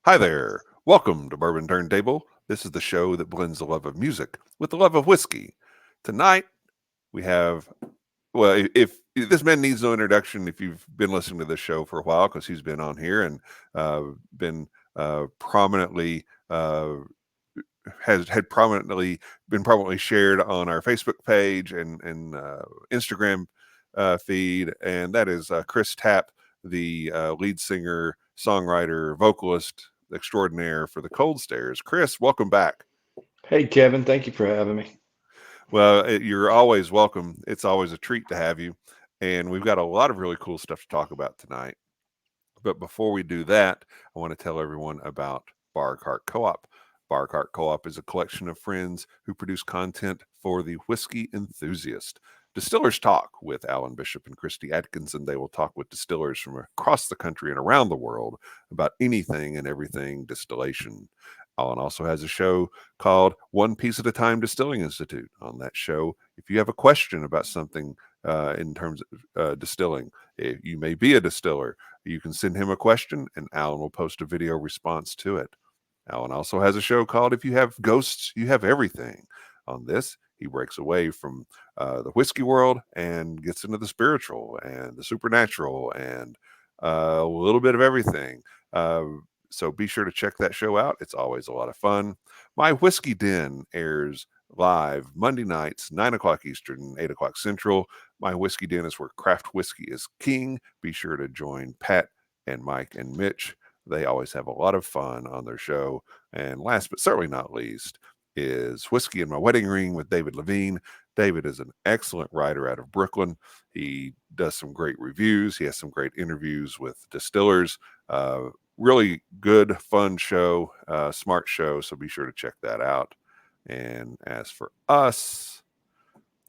Hi there. Welcome to Bourbon Turntable. This is the show that blends the love of music with the love of whiskey. Tonight, we have, if this man needs no introduction, if you've been listening to this show for a while, because he's been on here and been prominently, had prominently been prominently shared on our Facebook page and Instagram feed, and that is Chris Tapp, the lead singer, songwriter, vocalist extraordinaire for the Cold Stairs. Chris, welcome back. Hey, Kevin, thank you for having me. Well, you're always welcome. It's always a treat to have you, and we've got a lot of really cool stuff to talk about tonight. But before we do that, I want to tell everyone about Bar Cart Co-op. Bar Cart Co-op is a collection of friends who produce content for the whiskey enthusiast. Distillers Talk with Alan Bishop and Christy Atkinson. They will talk with distillers from across the country and around the world about anything and everything distillation. Alan also has a show called One Piece at a Time Distilling Institute. On that show, if you have a question about something in terms of distilling, if you may be a distiller, you can send him a question and Alan will post a video response to it. Alan also has a show called If You Have Ghosts, You Have Everything. On this, he breaks away from the whiskey world and gets into the spiritual and the supernatural and a little bit of everything. So be sure to check that show out. It's always a lot of fun. My Whiskey Den airs live Monday nights, 9 o'clock Eastern, 8 o'clock Central. My Whiskey Den is where craft whiskey is king. Be sure to join Pat and Mike and Mitch. They always have a lot of fun on their show. And last but certainly not least is Whiskey in My Wedding Ring with David Levine. David is an excellent writer out of Brooklyn. He does some great reviews. He has some great interviews with distillers. Really good, fun show, smart show. So be sure to check that out. And as for us,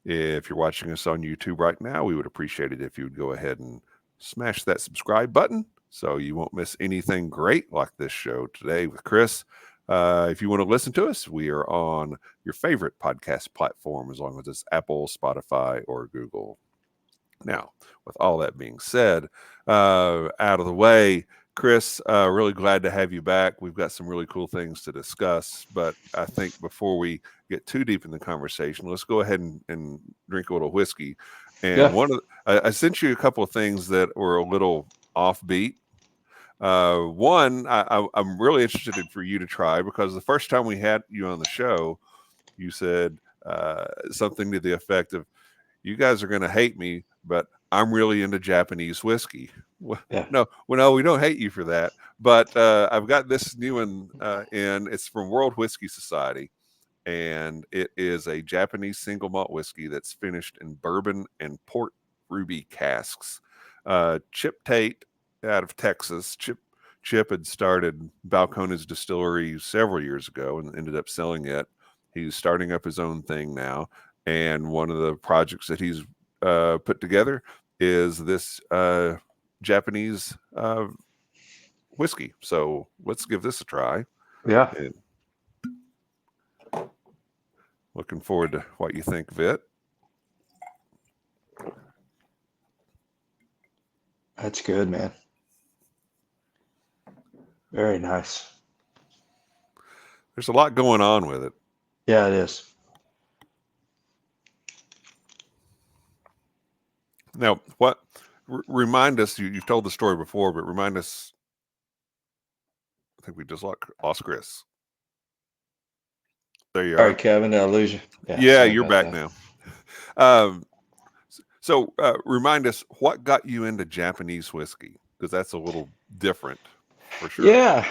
if you're watching us on YouTube right now, we would appreciate it if you would go ahead and smash that subscribe button so you won't miss anything great like this show today with Chris. If you want to listen to us, we are on your favorite podcast platform as long as it's Apple, Spotify, or Google. Now, with all that being said, out of the way, Chris, really glad to have you back. We've got some really cool things to discuss, but I think before we get too deep in the conversation, let's go ahead and drink a little whiskey. And Yeah. I sent you a couple of things that were a little offbeat. One, I'm really interested for you to try because the first time we had you on the show, you said something to the effect of, "You guys are going to hate me, but I'm really into Japanese whiskey." Well, Yeah. no, we don't hate you for that. But I've got this new one in. It's from World Whiskey Society, and it is a Japanese single malt whiskey that's finished in bourbon and port ruby casks. Chip Tate out of Texas. Chip had started Balcones Distillery several years ago and ended up selling it. He's starting up his own thing now, and one of the projects that he's put together is this Japanese whiskey. So let's give this a try. Yeah. And looking forward to what you think of it. That's good, man. Very nice. There's a lot going on with it. Yeah, it is. Now, remind us, you've told the story before, but remind us, I think we just lost Chris. There you All right, are. Kevin, did I lose you? Yeah, Yeah, sorry you're about back that. now. Um, so remind us what got you into Japanese whiskey, because that's a little different for sure. Yeah,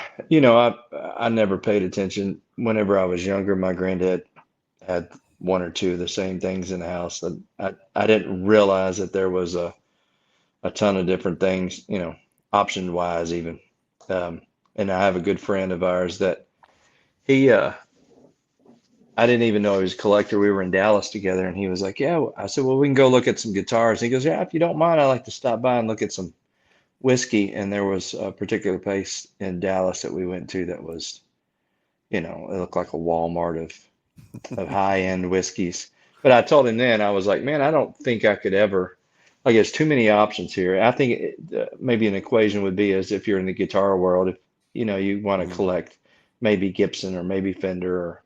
I never paid attention. Whenever I was younger, my granddad had one or two of the same things in the house. I didn't realize that there was a ton of different things, option wise even. And I have a good friend of ours that he I didn't even know he was a collector. We were in Dallas together, and he was like, "Yeah." I said, "Well, we can go look at some guitars." And he goes, "Yeah, if you don't mind, I like to stop by and look at some whiskey." And there was a particular place in Dallas that we went to that was, it looked like a Walmart of high end whiskeys. But I told him then, I was like, "Man, I don't think I could ever. Like, there's too many options here." I think maybe an equation would be as if you're in the guitar world. you want to Mhm. collect maybe Gibson or maybe Fender, or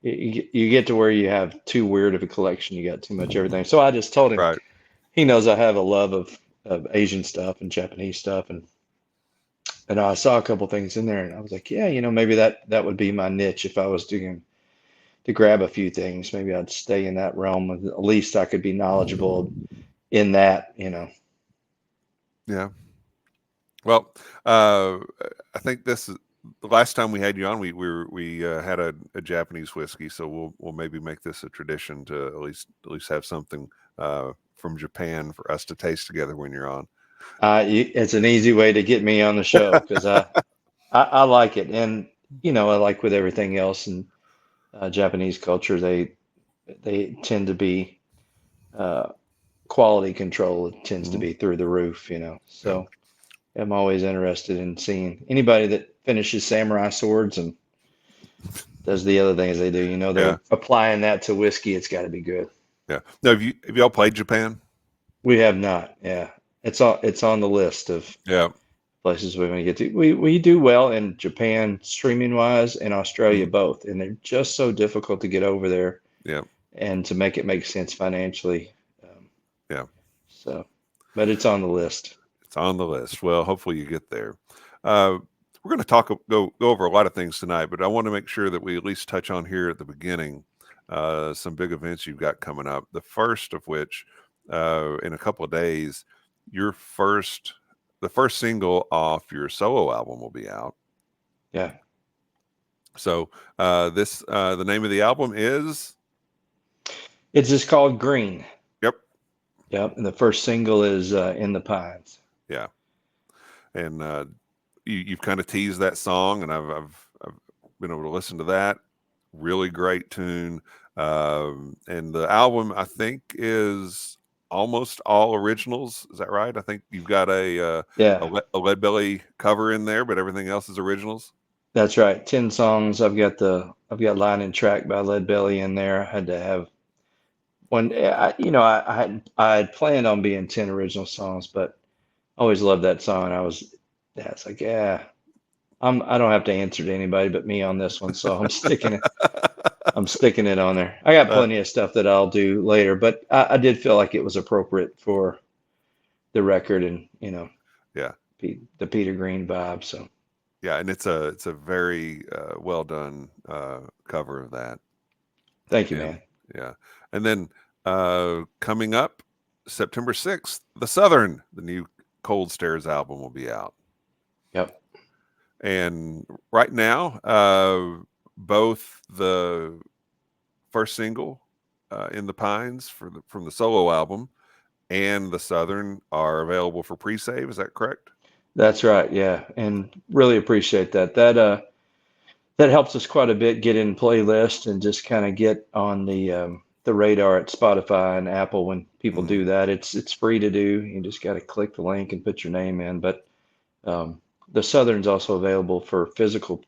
you get to where you have too weird of a collection. You got too much everything. So I just told him, Right. he knows I have a love of Asian stuff and Japanese stuff, and I saw a couple things in there, and I was like, yeah, maybe that would be my niche if I was doing to grab a few things. Maybe I'd stay in that realm. At least I could be knowledgeable in that. Yeah. Well, uh, I think this is the last time we had you on. We had a Japanese whiskey, so we'll maybe make this a tradition to at least have something from Japan for us to taste together when you're on. It's an easy way to get me on the show because I like it, and I like with everything else in Japanese culture, they tend to be uh, quality control. It tends to Mhm. be through the roof. Yeah. So I'm always interested in seeing anybody that finishes samurai swords and does the other things they do. Yeah. They're applying that to whiskey. It's got to be good. Yeah. Now, have y'all played Japan? We have not. Yeah, it's on the list of Yeah. places we want to get to. We do well in Japan streaming wise, and Australia Mhm. both, and they're just so difficult to get over there Yeah. and to make it make sense financially. Um, Yeah. so, but it's on the list. It's on the list. Well, hopefully you get there. Uh, we're going to go over a lot of things tonight, but I want to make sure that we at least touch on here at the beginning some big events you've got coming up. The first of which, in a couple of days, your first the first single off your solo album will be out. Yeah, So this the name of the album is it's just called Green. yep, Yep, and the first single is In the Pines. yeah, and you've kind of teased that song, and I've been able to listen to that. Really great tune, and the album I think is almost all originals. Is that right? I think you've got Yeah, a Lead Belly cover in there, but everything else is originals. that's right. 10 songs. I've got Line and Track by Lead Belly in there. I had to have one. I had planned on being 10 original songs, but I always loved that song. Yeah, it's like, yeah, I don't have to answer to anybody but me on this one, so I'm sticking it on there. I got uh, plenty of stuff that I'll do later, but I did feel like it was appropriate for the record and yeah, The Peter Green vibe. So yeah, and it's a very well done cover of that. thank you, And man. yeah, and then coming up September 6th, the new Cold Stairs album will be out. Yep. And right now, both the first single, "In the Pines" from the solo album and the Southern are available for pre-save. Is that correct? That's right. Yeah. And really appreciate that. That helps us quite a bit get in playlist and just kind of get on the radar at Spotify and Apple when people Mhm. do that. It's free to do. You just got to click the link and put your name in. But um, the Southern's also available for physical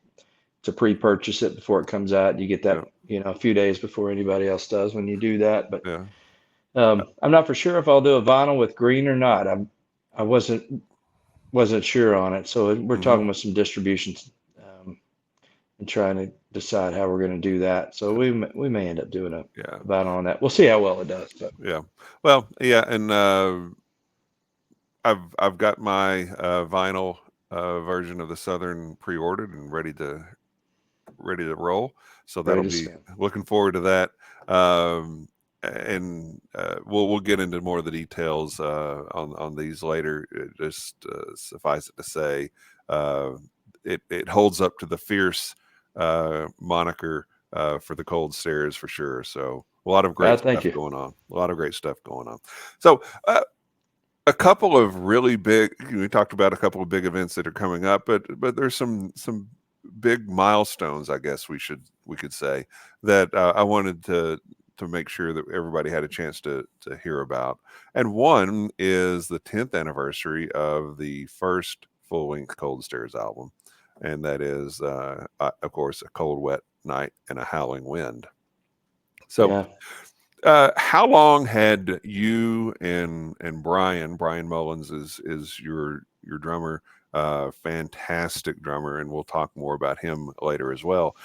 to pre-purchase it before it comes out. You get Yeah, that, a few days before anybody else does when you do that. But yeah. I'm not for sure if I'll do a vinyl with green or not. I wasn't sure on it, so we're Mhm. talking with some distributions and trying to decide how we're going to do that. So we may end up doing a Yeah, vinyl on that. We'll see how well it does. But yeah. Well, yeah, and I've got my vinyl version of the Southern pre-ordered and ready to roll. So ready that'll to be spin. looking forward to that. Um, and we'll get into more of the details on these later. Just suffice it to say, uh, it holds up to the fierce moniker for the Cold Stairs for sure. So a lot of great Thank stuff you. going on. A lot of great stuff going on. So. A couple of really big we talked about a couple of big events that are coming up, but there's some big milestones, I guess we could say, that I wanted to make sure that everybody had a chance to hear about. And one is the 10th anniversary of the first full-length Cold Stairs album, and that is of course, A Cold Wet Night and a Howling Wind. So Yeah. how long had you and Brian Mullins is your drummer? fantastic drummer, and we'll talk more about him later as well.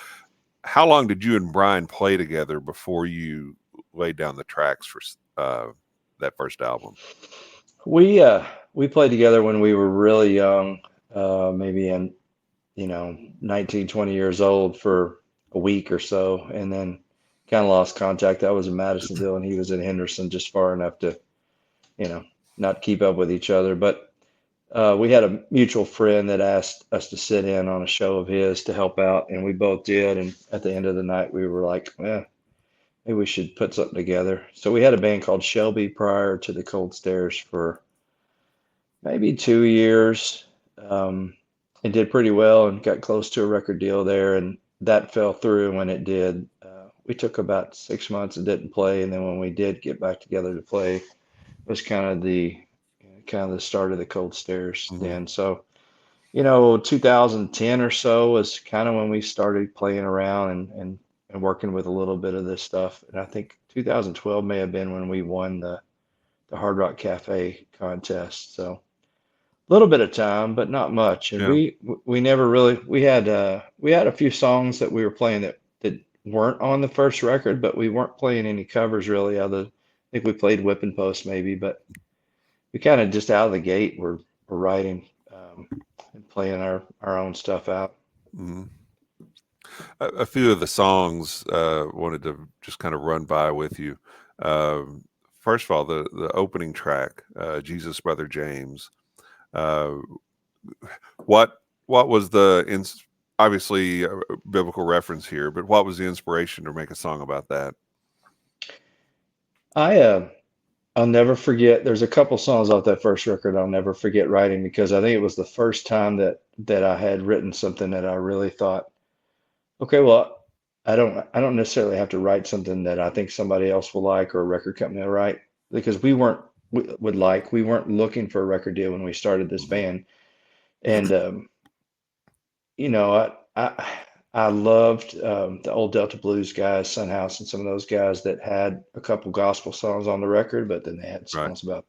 How long did you and Brian play together before you laid down the tracks for that first album? We played together when we were really young, maybe in 19, 20 years old for a week or so, and then kind of lost contact. I was in Madisonville and he was in Henderson, just far enough to you know not keep up with each other. But we had a mutual friend that asked us to sit in on a show of his to help out, and we both did. And at the end of the night, we were like, maybe we should put something together. So we had a band called Shelby prior to the Cold Stairs for maybe 2 years. Um, it did pretty well and got close to a record deal there, and that fell through. And when it did, we took about 6 months and didn't play. And then when we did get back together to play, it was kind of the start of the Cold Stairs Hmm. then. So 2010 or so was kind of when we started playing around and working with a little bit of this stuff. And I think 2012 may have been when we won the Hard Rock Cafe contest. So a little bit of time, but not much. And Yeah. we never really we had a few songs that we were playing that weren't on the first record, but we weren't playing any covers really. I think we played Whip and Post maybe, but we kind of just out of the gate were writing and playing our own stuff out. Hmm. A few of the songs wanted to just kind of run by with you. Um, First of all, the opening track, Jesus Brother James. Uh, what was obviously a biblical reference here, but what was the inspiration to make a song about that? I I'll never forget. There's a couple songs off that first record I'll never forget writing because I think it was the first time that I had written something that I really thought, okay, well, I don't necessarily have to write something that I think somebody else will like or a record company will write because we weren't looking for a record deal when we started this Mhm. band. And you know, I loved the old Delta Blues guys, Sunhouse, and some of those guys that had a couple gospel songs on the record, but then they had Right, songs about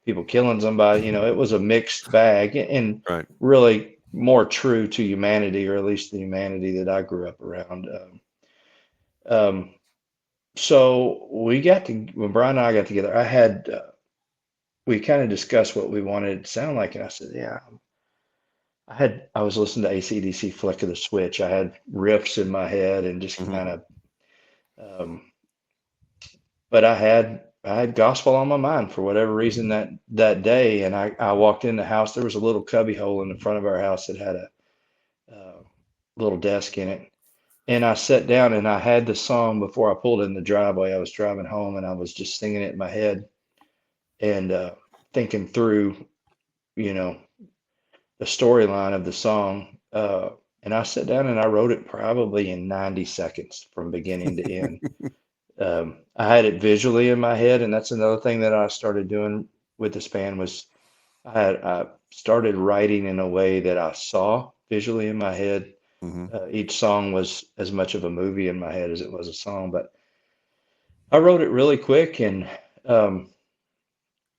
people killing somebody. It was a mixed bag and right. really more true to humanity, or at least the humanity that I grew up around. Um, so when Brian and I got together, we kind of discussed what we wanted it to sound like, and I said, yeah, I was listening to AC/DC Flick of the Switch. I had riffs in my head and just Hmm. kind of, um, but I had gospel on my mind for whatever reason that day. And I walked in the house. There was a little cubby hole in the front of our house that had a little desk in it. And I sat down and I had the song before I pulled in the driveway. I was driving home and I was just singing it in my head and thinking through, you know, the storyline of the song. And I sat down and I wrote it probably in 90 seconds from beginning to end. I had it visually in my head, and that's another thing that I started doing with this band was I started writing in a way that I saw visually in my head. Hmm. Each song was as much of a movie in my head as it was a song, but I wrote it really quick, and um,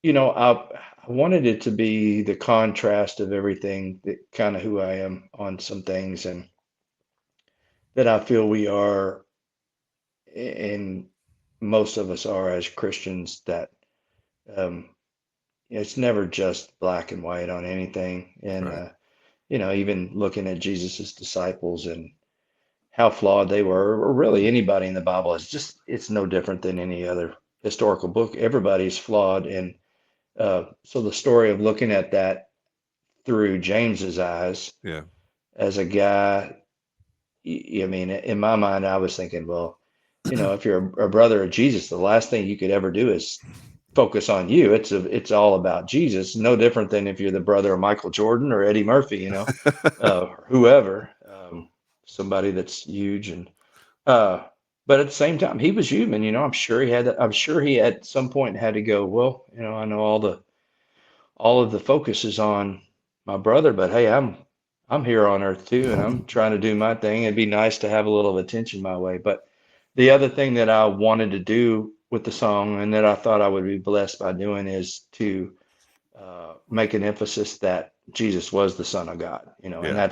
I wanted it to be the contrast of everything that kind of who I am on some things, and that I feel we are, and most of us are as Christians, that um, it's never just black and white on anything. And, Right. even looking at Jesus's disciples and how flawed they were, or really anybody in the Bible, it's no different than any other historical book. Everybody's flawed. And so the story of looking at that through James's eyes Yeah. as a guy, I mean, in my mind, I was thinking, well, if you're a brother of Jesus, the last thing you could ever do is focus on you. It's all about Jesus. No different than if you're the brother of Michael Jordan or Eddie Murphy, or whoever, somebody that's huge. And but at the same time, he was human. I'm sure he at some point had to go, well, I know all of the focus is on my brother, but hey, I'm here on earth too, and I'm trying to do my thing. It'd be nice to have a little attention my way. But the other thing that I wanted to do with the song and that I thought I would be blessed by doing is to make an emphasis that Jesus was the Son of God, and Yeah.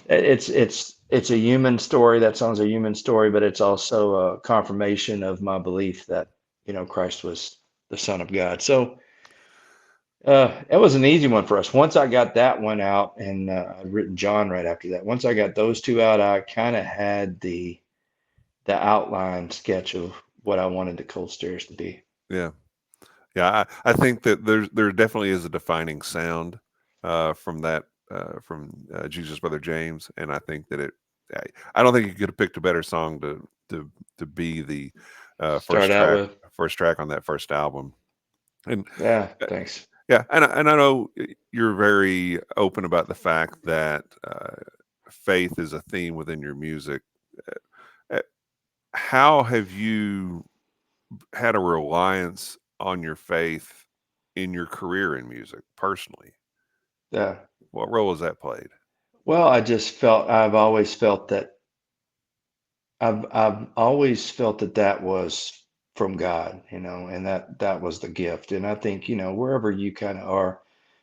it's a human story. That song's a human story, but it's also a confirmation of my belief that, Christ was the Son of God. So it was an easy one for us. Once I got that one out, and I'd written John right after that. Once I got those two out, I kind of had the outline sketch of what I wanted the Cold Stairs to be. Yeah. Yeah, I think that there definitely is a defining sound from that Jesus Brother James, and I think that I, I don't think you could have picked a better song to be the Start out with, first track on that first album. And yeah, uh, thanks. yeah, and I know you're very open about the fact that faith is a theme within your music. Uh, how have you had a reliance on your faith in your career in music personally? Yeah. What role has that played? Well, I've always felt that I've always felt that that was from God, and that was the gift. And I think, wherever you kind of are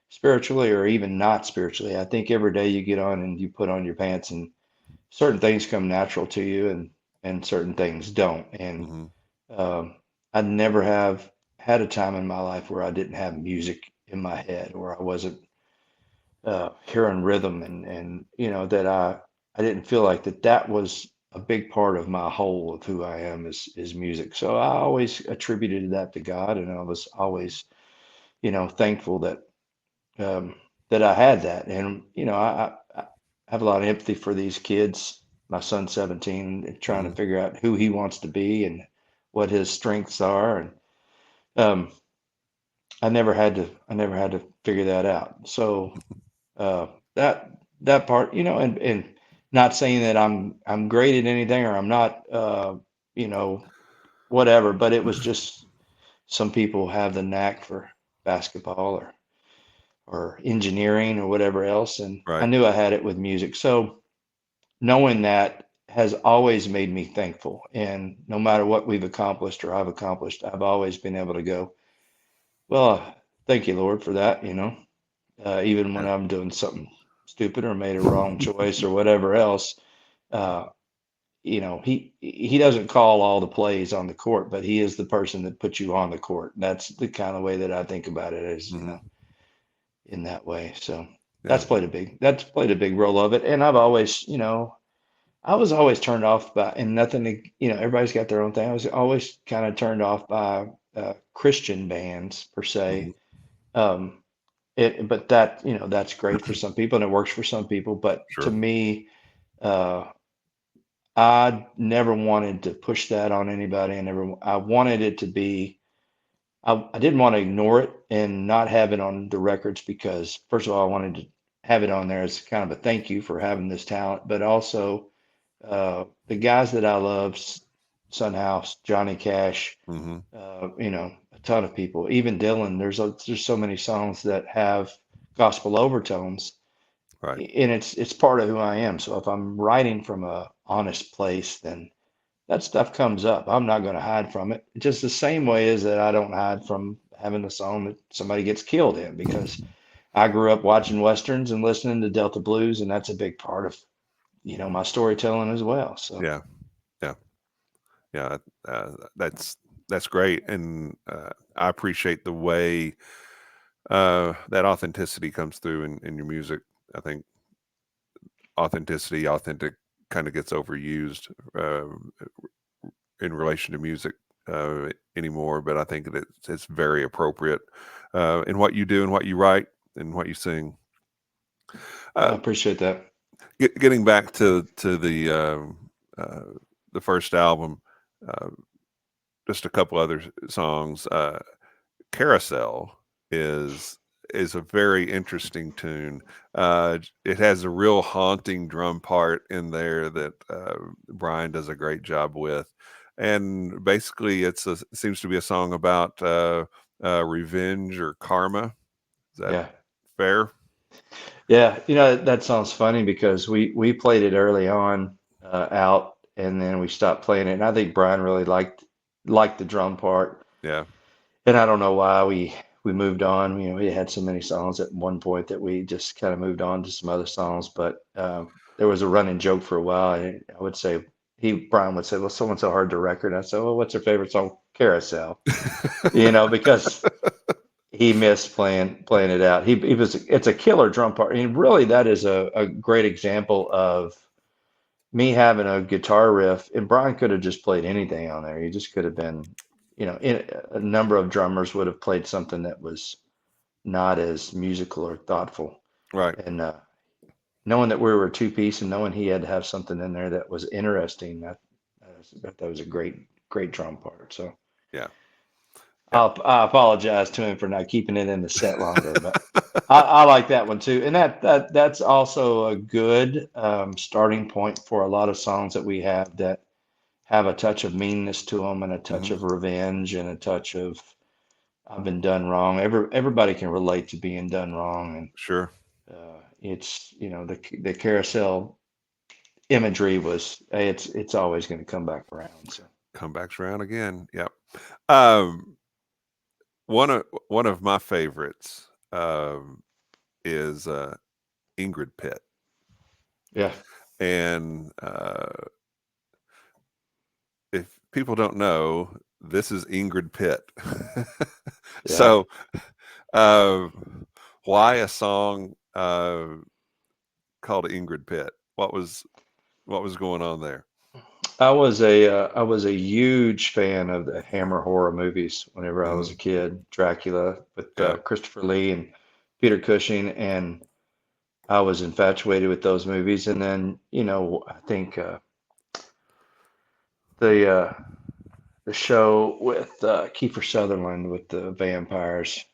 spiritually or even not spiritually, I think every day you get on and you put on your pants and certain things come natural to you and certain things don't. And Hmm. um, I never have had a time in my life where I didn't have music in my head, where I wasn't hearing rhythm, and that I didn't feel like that was a big part of my whole of who I am is music. So I always attributed that to God, and I was always thankful um, that I had that. And I have a lot of empathy for these kids. My son's 17, and trying to Hmm. figure out who he wants to be and what his strengths are, and um, I never had to figure that out. So uh, that that part, and not saying that I'm great at anything or I'm not, you know, whatever, but it was just some people have the knack for basketball or engineering or whatever else, and I Right. knew I had it with music. So knowing that has always made me thankful, and no matter what we've accomplished or I've accomplished, I've always been able to go, well, thank you, Lord, for that, even when Yeah. I'm doing something stupid or made a wrong choice or whatever else. Uh, he doesn't call all the plays on the court, but he is the person that puts you on the court. That's the kind of way that I think about it, is, Hmm. in that way. So Yeah. that's played a big role of it. And I was always turned off by, and nothing, everybody's got their own thing. I was always kind of turned off by Christian bands per Hmm. se. Um, but that's great for some people and it works for some people. But to Sure. me, uh, I never wanted to push that on anybody. I wanted it to be, I didn't want to ignore it and not have it on the records because, first of all, I wanted to have it on there as kind of a thank you for having this talent, but also the guys that I love, Sunhouse, Johnny Cash, Hmm. a ton of people, even Dylan. There's so many songs that have gospel overtones, Right. and it's part of who I am. So if I'm writing from a honest place, then that stuff comes up. I'm not going to hide from it. Just the same way as that I don't hide from having a song that somebody gets killed in, because I grew up watching westerns and listening to Delta blues, and that's a big part of my storytelling as well. So Yeah. Yeah. Yeah. That's great, and I appreciate the way that authenticity comes through in your music. I think authentic kind of gets overused in relation to music anymore, but I think that it's very appropriate in what you do and what you write and what you sing. I Uh, appreciate that. getting back to uh, the first album, uh, just a couple other songs. Carousel is is a very interesting tune. It has a real haunting drum part in there that Brian does a great job with, and basically it seems to be a song about revenge or karma. Is that Yeah. fair? Yeah, that sounds funny because we played it early on out, and then we stopped playing it. And I think Brian really liked the drum part, Yeah. and I don't know why we moved on. We had so many songs at one point that we just kind of moved on to some other songs. But there was a running joke for a while. I would say Brian would say, "Well, someone's so hard to record." I said, "Well, what's your favorite song?" Carousel. Because he missed playing it out. He was it's a killer drum part. And really that is a great example of me having a guitar riff, and Brian could have just played anything on there. He just could have been, a number of drummers would have played something that was not as musical or thoughtful. Right. And knowing that we were a two piece and knowing he had to have something in there that was interesting, that was a great drum part. So Yeah. Yeah. I apologize to him for not keeping it in the set longer, but I like that one too. And that's also a good starting point for a lot of songs that we have a touch of meanness to them and a touch Hmm. of revenge and a touch of I've been done wrong. Everybody can relate to being done wrong, and Sure. it's the carousel imagery was it's always going to come back around. So Comebacks around again. Yep. Um, one of my favorites is Ingrid Pitt, yeah, and if people don't know, this is Ingrid Pitt. yeah. So, uh, why a song called Ingrid Pitt? What was going on there? I was a huge fan of the Hammer horror movies whenever I was a Hmm. kid. Dracula with Yeah. Christopher Lee and Peter Cushing, and I was infatuated with those movies. And then, I think the uh, the show with Kiefer Sutherland with the vampires.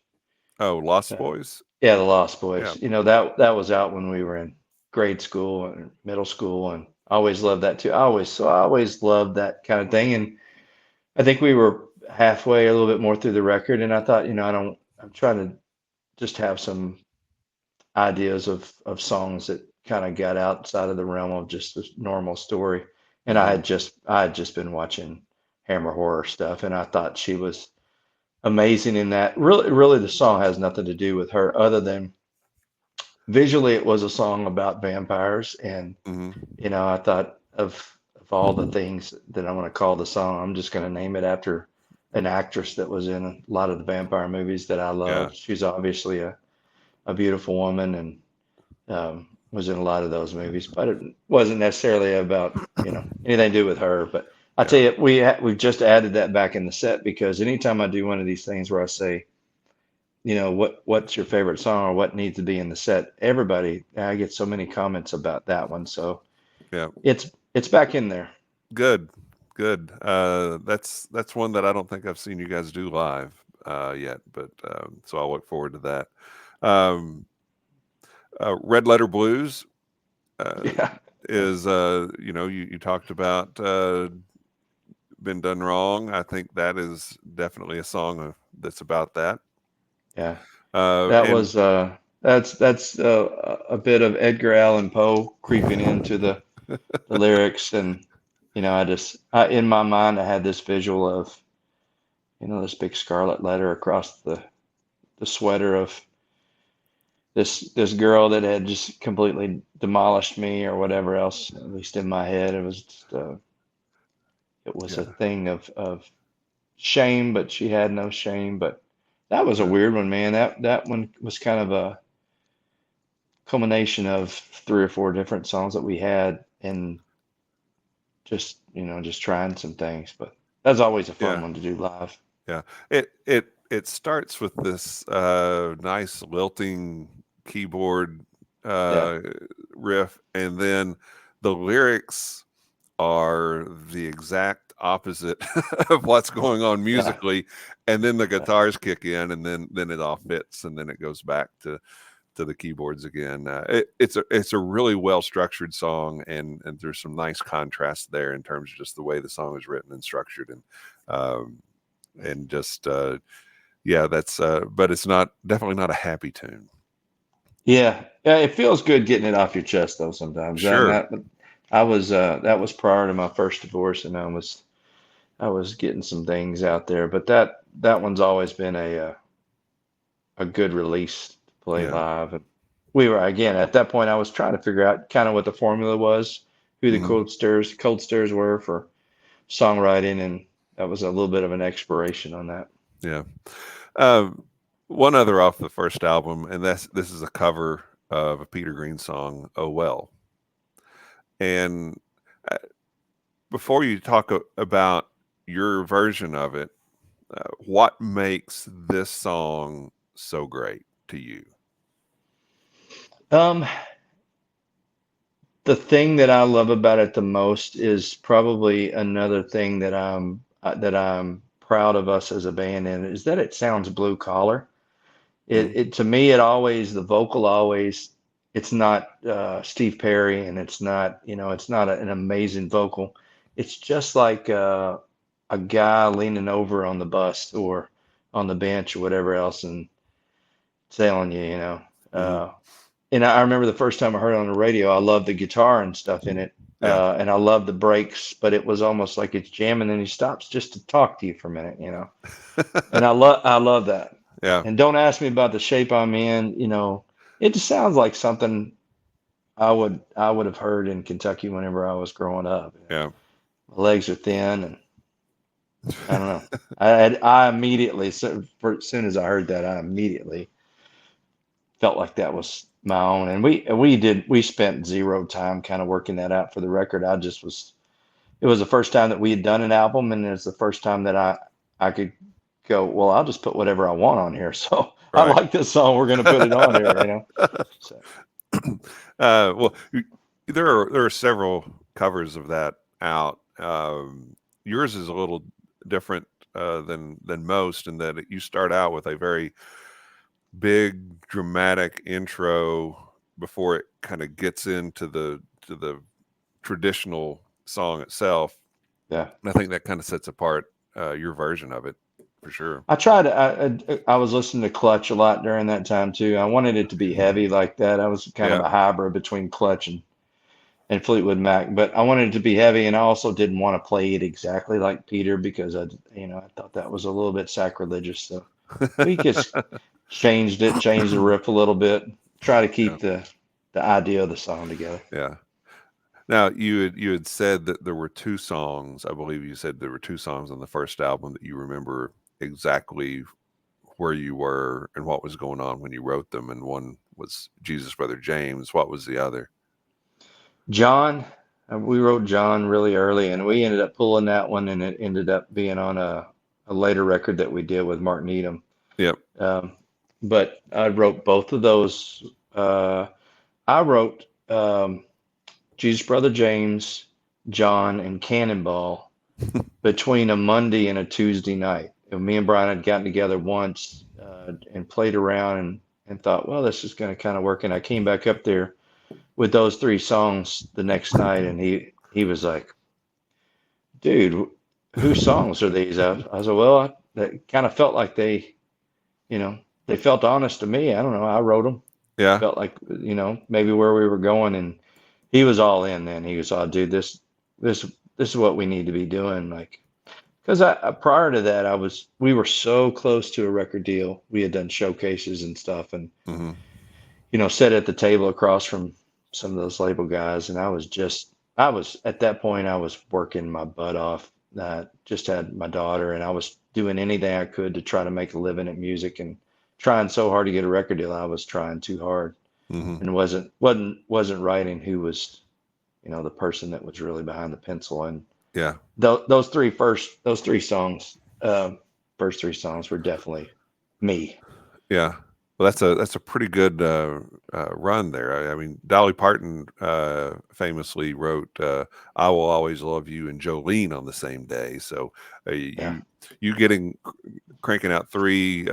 Oh, Lost Uh, Boys. yeah, The Lost Yeah. Boys. That was out when we were in grade school and middle school, and I always loved that too. I always loved that kind of thing. And I think we were halfway, a little bit more through the record, and I thought, I'm trying to just have some ideas of songs that kind of got outside of the realm of just the normal story. And Hmm. I had just been watching Hammer horror stuff, and I thought she was amazing in that. Really, the song has nothing to do with her other than visually, it was a song about vampires, and Hmm. I thought of all the things that I want to call the song, I'm just going to name it after an actress that was in a lot of the vampire movies that I Yeah. love. She's obviously a beautiful woman and was in a lot of those movies, but it wasn't necessarily about anything to do with her. But I tell Yeah. you, we've just added that back in the set because anytime I do one of these things where I say, what's your favorite song or what needs to be in the set, I get so many comments about that one. So Yeah. it's back in there. Good. Good. That's one that I don't think I've seen you guys do live yet, but so I'll look forward to that. Um, Red Letter Blues uh, Yeah. is you talked about been done wrong. I think that is definitely a song that's about that. Yeah. That And was that's a bit of Edgar Allan Poe creeping into the lyrics, and in my mind I had this visual of this big scarlet letter across the sweater of this girl that had just completely demolished me or whatever else, at least in my head. It was a yeah, thing of shame, but she had no shame. But that was a yeah, weird one, man. That one was kind of a culmination of three or four different songs that we had and just trying some things. But that's always a fun yeah, one to do live. yeah. It starts with this nice lilting keyboard Yeah. uh, riff, and then the lyrics are the exact opposite of what's going on Yeah. musically, and then the Yeah. guitars kick in, and then it all fits, and then it goes back to the keyboards again. It's a really well structured song, and there's some nice contrast there in terms of just the way the song is written and structured, um, and just yeah, that's but it's not definitely not a happy tune. Yeah. Yeah. It feels good getting it off your chest though sometimes. Sure. I was that was prior to my first divorce, and I was getting some things out there, but that one's always been a good release to play Yeah. live. And we were again at that point. I was trying to figure out kind of what the formula was, who the Hmm. cold stairs were for songwriting, and that was a little bit of an exploration on that. Yeah. Um, One other off the first album, and this is a cover of a Peter Green song, "Oh Well." And uh, before you talk about your version of it, what makes this song so great to you? Um, the thing that I love about it the most is probably another thing that I'm proud of us as a band in is that it sounds blue collar. Mm, It to me it always the vocal always it's not Steve Perry and it's not it's not an amazing vocal. It's just like a guy leaning over on the bus or on the bench or whatever else and telling you hmm. and I remember the first time I heard it on the radio, I loved the guitar and stuff in it. Yeah. And I loved the breaks, but it was almost like it's jamming and he stops just to talk to you for a minute. And I love that. Yeah. And don't ask me about the shape I'm in, it just sounds like something I would have heard in Kentucky whenever I was growing up. Yeah. My legs are thin and I don't know. I immediately, as soon as I heard that, I immediately felt like that was my own. And we spent zero time kind of working that out for the record. It was the first time that we had done an album, and it's the first time that I could go, well, I'll just put whatever I want on here. So I Right. like this song. We're going to put it on here. So Well, there are several covers of that out. Yours is a little different than most in that you start out with a very big dramatic intro before it kind of gets into the traditional song itself. yeah, And I think that kind of sets apart your version of it for sure. I tried. I was listening to Clutch a lot during that time too. I wanted it to be heavy like that. I was kind of Yeah. a hybrid between Clutch and Fleetwood Mac, but I wanted it to be heavy, and I also didn't want to play it exactly like Peter because I thought that was a little bit sacrilegious. So we just changed the riff a little bit, try to Yeah. keep the idea of the song together. Yeah. Now you had said that there were two songs. I believe you said there were two songs on the first album that you remember exactly where you were and what was going on when you wrote them, and one was Jesus Brother James. What was the other? John, we wrote John really early, and we ended up pulling that one, and it ended up being on a later record that we did with Mark Needham. Yep. Um, but I wrote both of those. I wrote Jesus Brother James, John, and Cannonball between a Monday and a Tuesday night. And me and Brian had gotten together once and played around and thought, well, this is going to kind of work. And I came back up there with those three songs the next night, and he was like, "Dude, whose songs are these?" I said, "Well, that kind of felt like you know, they felt honest to me. I don't know. I wrote them. Yeah. Felt like maybe where we were going." And he was all in. Then he was, "Oh, dude, this this is what we need to be doing." Like, because prior to that, we were so close to a record deal. We had done showcases and stuff, and Hmm. sat at the table across from some of those label guys, and I was at that point, I was working my butt off. Just had my daughter, and I was doing anything I could to try to make a living at music, and trying so hard to get a record deal. I was trying too hard, Hmm. and wasn't writing who was, the person that was really behind the pencil. And Yeah. those three songs, first three songs were definitely me. Yeah. Well, that's a pretty good run there. I mean, Dolly Parton famously wrote "I Will Always Love You" and "Jolene" on the same day. So Yeah. you getting cranking out three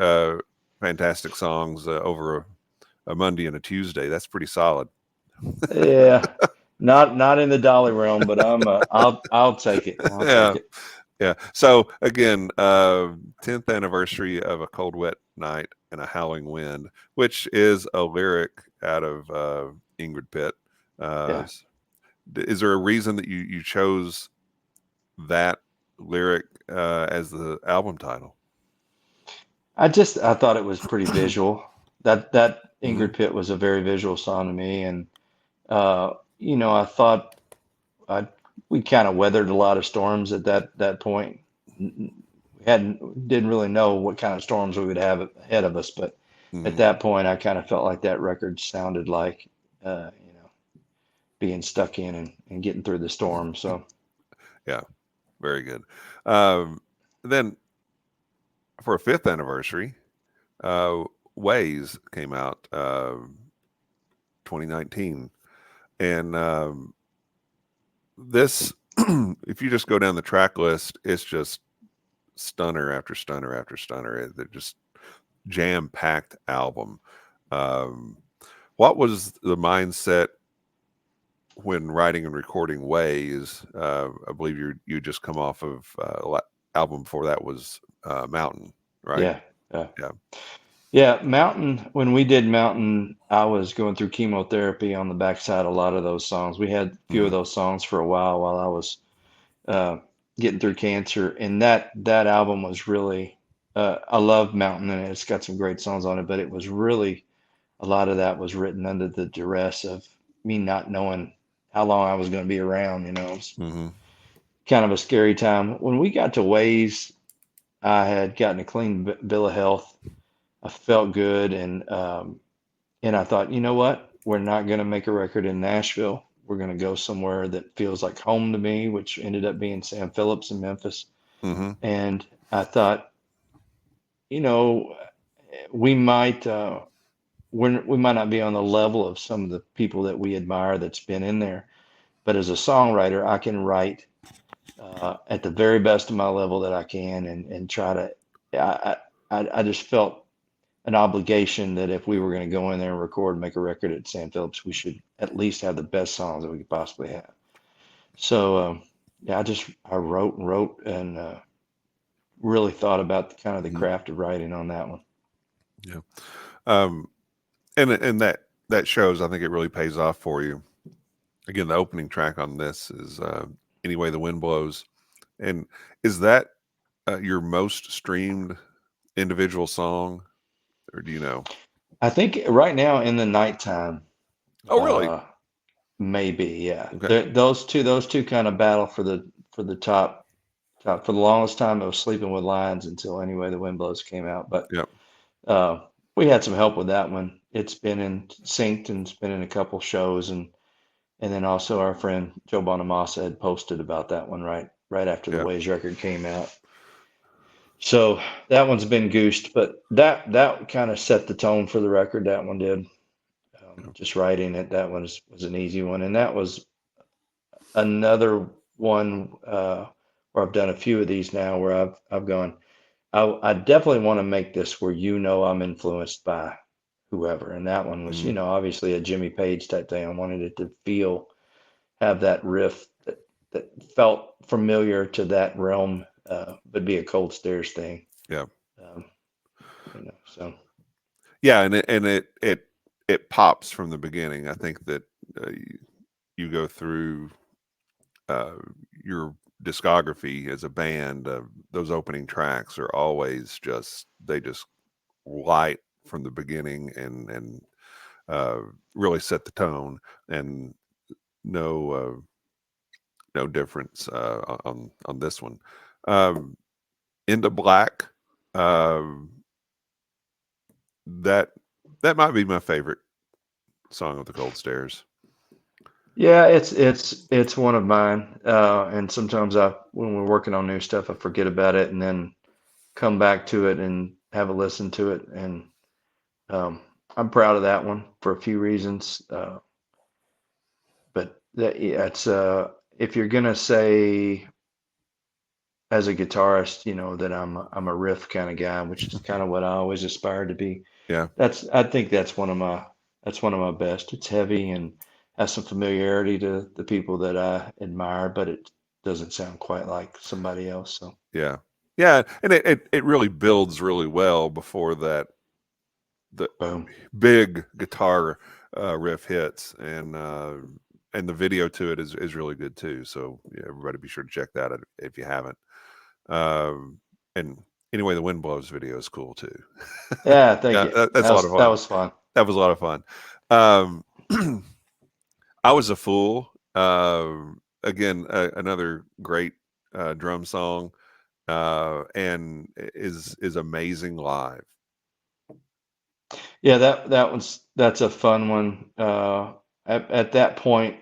fantastic songs over a Monday and a Tuesday. That's pretty solid. Yeah, not in the dolly realm, but I'll take it. I'll take Yeah. it. Yeah. So again, 10th anniversary of A Cold Wet Night and a Howling Wind, which is a lyric out of Ingrid Pitt. Uh, Yeah. is there a reason that you chose that lyric as the album title? I thought it was pretty visual. That Hmm. Ingrid Pitt was a very visual song to me, and I thought I we kind of weathered a lot of storms at that point. We didn't really know what kind of storms we would have ahead of us, but at Hmm. that point, I kind of felt like that record sounded like being stuck in and getting through the storm. So Yeah, very good. Um, then for a fifth anniversary, uh, Ways came out 2019, and this, if you just go down the track list, it's just stunner after stunner after stunner. They're just jam packed album. Um, what was the mindset when writing and recording Ways? I believe you just come off of album before that was Mountain, right? yeah, uh, Yeah. yeah. Mountain. When we did Mountain, I was going through chemotherapy on the backside. A lot of those songs. We had a few of Hmm. those songs for a while I was uh, getting through cancer, and that album was really. I love Mountain, and it's got some great songs on it. But it was really a lot of that was written under the duress of me not knowing how long I was going to be around. It was Hmm. kind of a scary time. When we got to Ways, I had gotten a clean bill of health. I felt good, and I thought, you know what? We're not going to make a record in Nashville. We're going to go somewhere that feels like home to me, which ended up being Sam Phillips in Memphis. Hmm. And I thought, you know, we might we might not be on the level of some of the people that we admire that's been in there, but as a songwriter, I can write at the very best of my level that I can, and try to. I just felt an obligation that if we were going to go in there and record and make a record at Sam Phillips, we should at least have the best songs that we could possibly have. So yeah, I wrote and wrote and really thought about kind of the Hmm. craft of writing on that one. Yeah. Um, and that shows. I think it really pays off for you. Again, the opening track on this is "Any Way the Wind Blows," and is that your most streamed individual song, or do you know? I think right now in the nighttime, Oh, really? uh, maybe yeah. Okay. Those two kind of battle for the top for the longest time. I was sleeping with lions until anyway the wind blows came out, but Yep. uh, we had some help with that one. It's been in synced and it's been in a couple shows, and then also our friend Joe Bonamassa had posted about that one right after the Yeah. Ways record came out. So that one's been goosed, but that kind of set the tone for the record. That one did. Yeah. Just writing it, that one was an easy one, and that was another one where I've done a few of these now where I've gone. I definitely want to make this where I'm influenced by whoever, and that one was Mhm. obviously a Jimmy Page type thing. I wanted it to have that riff that felt familiar to that realm, but be a Cold Stairs thing. Yeah. Um, so Yeah, and it pops from the beginning. I think that you go through uh, your discography as a band. Those opening tracks are always they just light from the beginning and uh, really set the tone, and no no difference on this one. Um, Into Black. Um, that that might be my favorite song of the Cold Stairs. yeah, it's one of mine. And sometimes when we're working on new stuff, I forget about it and then come back to it and have a listen to it. And um, I'm proud of that one for a few reasons. But yeah, it's if you're gonna say as a guitarist, that I'm a riff kind of guy, which is kind of what I always aspired to be. Yeah, I think that's one of my best. It's heavy and has some familiarity to the people that I admire, but it doesn't sound quite like somebody else. So yeah, yeah, and it really builds really well before the boom. big guitar riff hits, and the video to it is really good too. So yeah, everybody be sure to check that out if you haven't. Um, and Anyway, the Wind Blows video is cool too. Yeah, thank Yeah, you. that's a lot of That fun. was fun. That was a lot of fun. Um, I Was a Fool. Again, another great drum song, and is amazing live. Yeah, that's a fun one. At that point,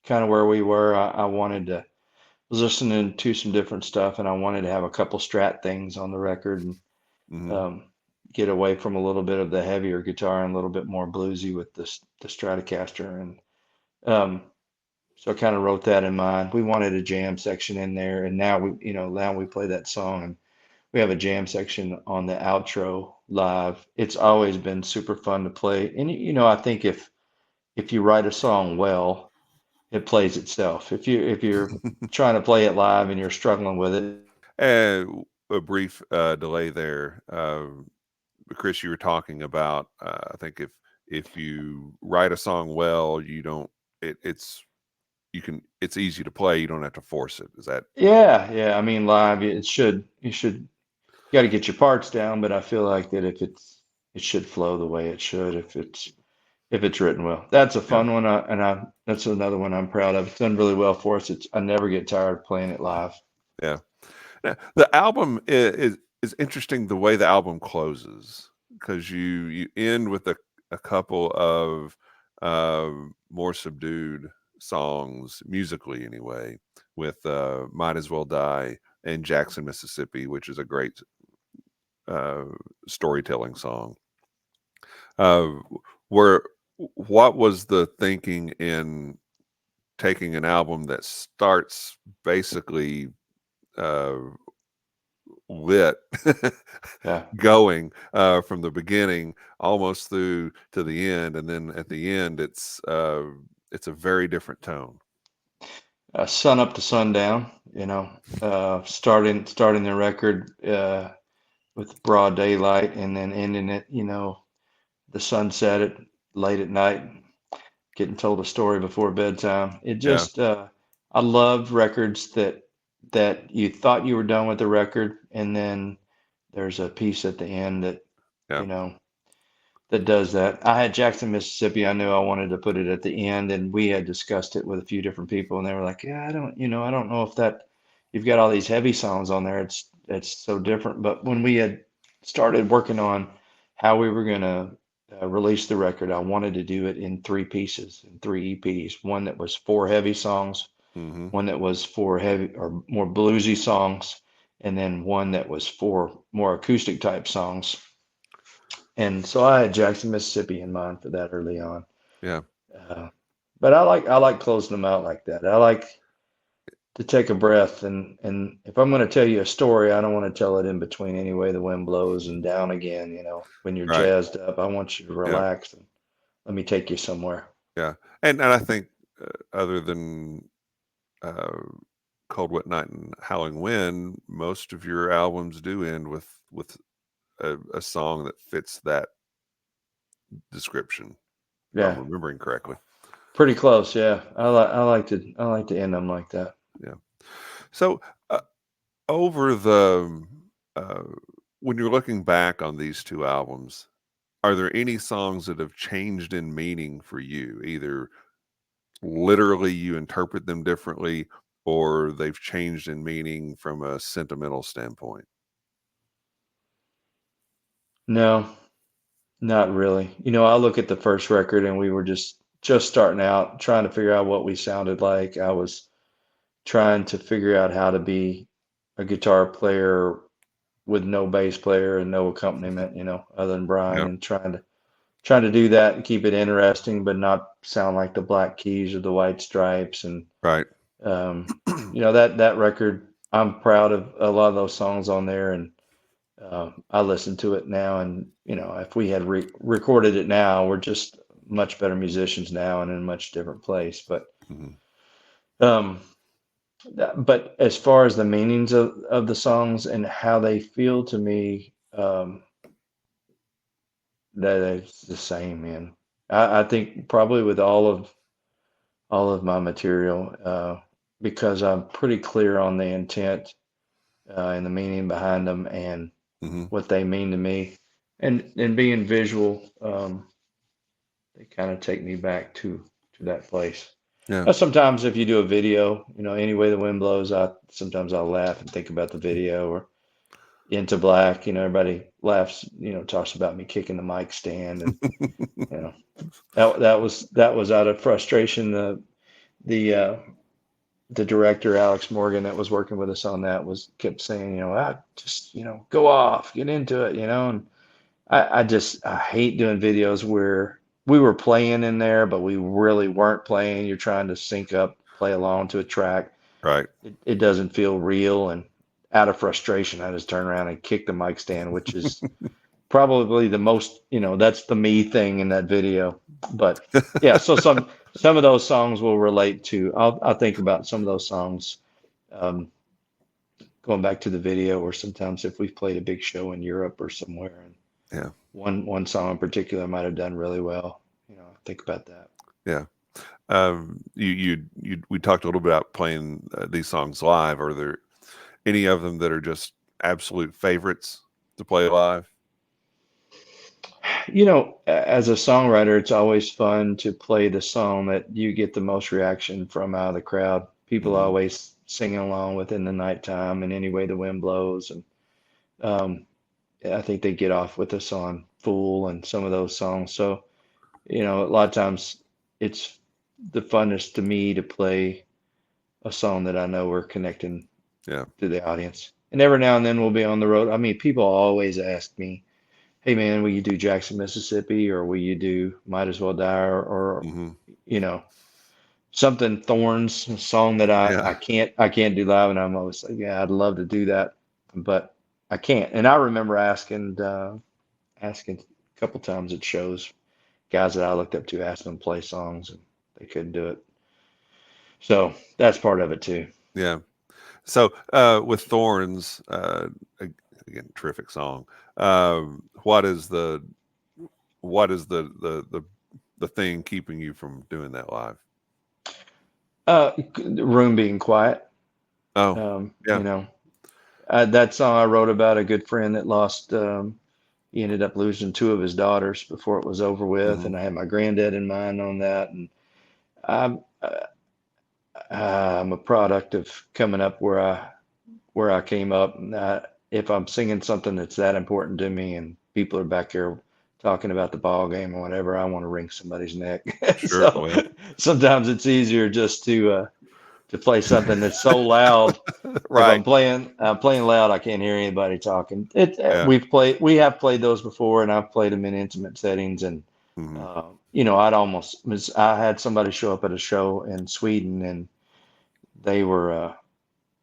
kind of where we were, I wanted to was listening to some different stuff, and I wanted to have a couple Strat things on the record and Hmm. um, get away from a little bit of the heavier guitar and a little bit more bluesy with the Stratocaster. And um, so I kind of wrote that in mind. We wanted a jam section in there, and now we play that song, and we have a jam section on the outro live. It's always been super fun to play, and I think if you write a song well, it plays itself. If you're trying to play it live and you're struggling with it. And a brief delay there. Chris, you were talking about. I think if you write a song well, you don't. It's you can. It's easy to play. You don't have to force it. Is that? Yeah, yeah. I mean, live, you got to get your parts down, but I feel like that if it should flow the way it should if it's written well. That's a Yeah. fun one, that's another one I'm proud of. It's done really well for us. I never get tired of playing it live. Yeah. Now, the album is interesting the way the album closes because you end with a couple of more subdued songs musically anyway with Might As Well Die and Jackson, Mississippi, which is a great uh, storytelling song. Uh, where what was the thinking in taking an album that starts basically uh, lit Yeah. going from the beginning almost through to the end, and then at the end it's a very different tone. Sun up to sundown, starting the record with broad daylight and then ending it, the sunset at late at night, getting told a story before bedtime. It Yeah, just I love records that you thought you were done with the record, and then there's a piece at the end that yeah, you know that does that. I had Jackson, Mississippi. I knew I wanted to put it at the end, and we had discussed it with a few different people, and they were like, "Yeah, I don't know if that you've got all these heavy songs on there. It's so different." But when we had started working on how we were gonna release the record, I wanted to do it in three pieces, in three EPs. One that was four heavy songs, hmm, one that was four heavy or more bluesy songs, and then one that was four more acoustic type songs. And so I had Jackson, Mississippi in mind for that early on. yeah, Uh, but I like closing them out like that. I like to take a breath and if I'm going to tell you a story, I don't want to tell it in between any way the wind blows and down again. When you're right, jazzed up, I want you to yeah, relax and let me take you somewhere. yeah. And I think other than uh, Cold Wet Night and Howling Wind, most of your albums do end with a song that fits that description, if I'm Yeah, remembering correctly. pretty close. Yeah, I like to end them like that. Yeah. So uh, over the uh, when you're looking back on these two albums, are there any songs that have changed in meaning for you? Either literally you interpret them differently, or they've changed in meaning from a sentimental standpoint. No, not really. I look at the first record and we were just starting out, trying to figure out what we sounded like. I was trying to figure out how to be a guitar player with no bass player and no accompaniment, other than Brian, Yeah. and trying to do that and keep it interesting, but not sound like the Black Keys or the White Stripes. And Right. that record, I'm proud of a lot of those songs on there, and I listen to it now, and if we had recorded it now, we're just much better musicians now and in a much different place. But Mhm. um, but as far as the meanings of the songs and how they feel to me, that it's the same, man. I think probably with all of my material, because I'm pretty clear on the intent and the meaning behind them, and Hmm. what they mean to me, and being visual, they kind of take me back to that place. Yeah. Sometimes if you do a video, any way the wind blows, I sometimes I'll laugh and think about the video, or Into Black, everybody laughs, talks about me kicking the mic stand, and you know that was out of frustration. The the director Alex Morgan that was working with us on that was kept saying, just go off, get into it, and I hate doing videos where we were playing in there, but we really weren't playing. You're trying to sync up, play along to a track. Right. It doesn't feel real, and out of frustration, I just turn around and kick the mic stand, which is probably the most, that's the me thing in that video. But yeah, so some of those songs will relate to. I'll think about some of those songs, um, going back to the video, or sometimes if we've played a big show in Europe or somewhere, and Yeah. one song in particular might have done really well. Think about that. Yeah. We talked a little bit about playing these songs live. Are there any of them that are just absolute favorites to play live? As a songwriter, it's always fun to play the song that you get the most reaction from out of the crowd. People Hmm. always singing along with In the Nighttime and Any Way the Wind Blows. And um, I think they get off with us on Fool and some of those songs. So, a lot of times it's the funnest to me to play a song that I know we're connecting Yeah. to the audience. And every now and then we'll be on the road. I mean, people always ask me, hey man, will you do Jackson, Mississippi, or will you do Might As Well Die, or Hmm. you know, something Thorns, a song that Yeah. I can't do live, and I'm always like, yeah, I'd love to do that, but I can't. And I remember asking a couple times at shows, guys that I looked up to, asked them to play songs, and they couldn't do it. So that's part of it too. Yeah. So with Thorns, again, terrific song. What is the thing keeping you from doing that live? The room being quiet. Oh, Um, yeah. you know, that song I wrote about a good friend that lost. He ended up losing two of his daughters before it was over with, Hmm. and I had my granddad in mind on that. And I'm I'm a product of coming up where I came up. And if I'm singing something that's that important to me, and people are back here talking about the ball game or whatever, I want to wring somebody's neck. Sure. So Well, sometimes it's easier just to play something that's so loud. If right. I'm playing loud, I can't hear anybody talking. Yeah. We have played those before, and I've played them in intimate settings. And Hmm. I had somebody show up at a show in Sweden, and they were,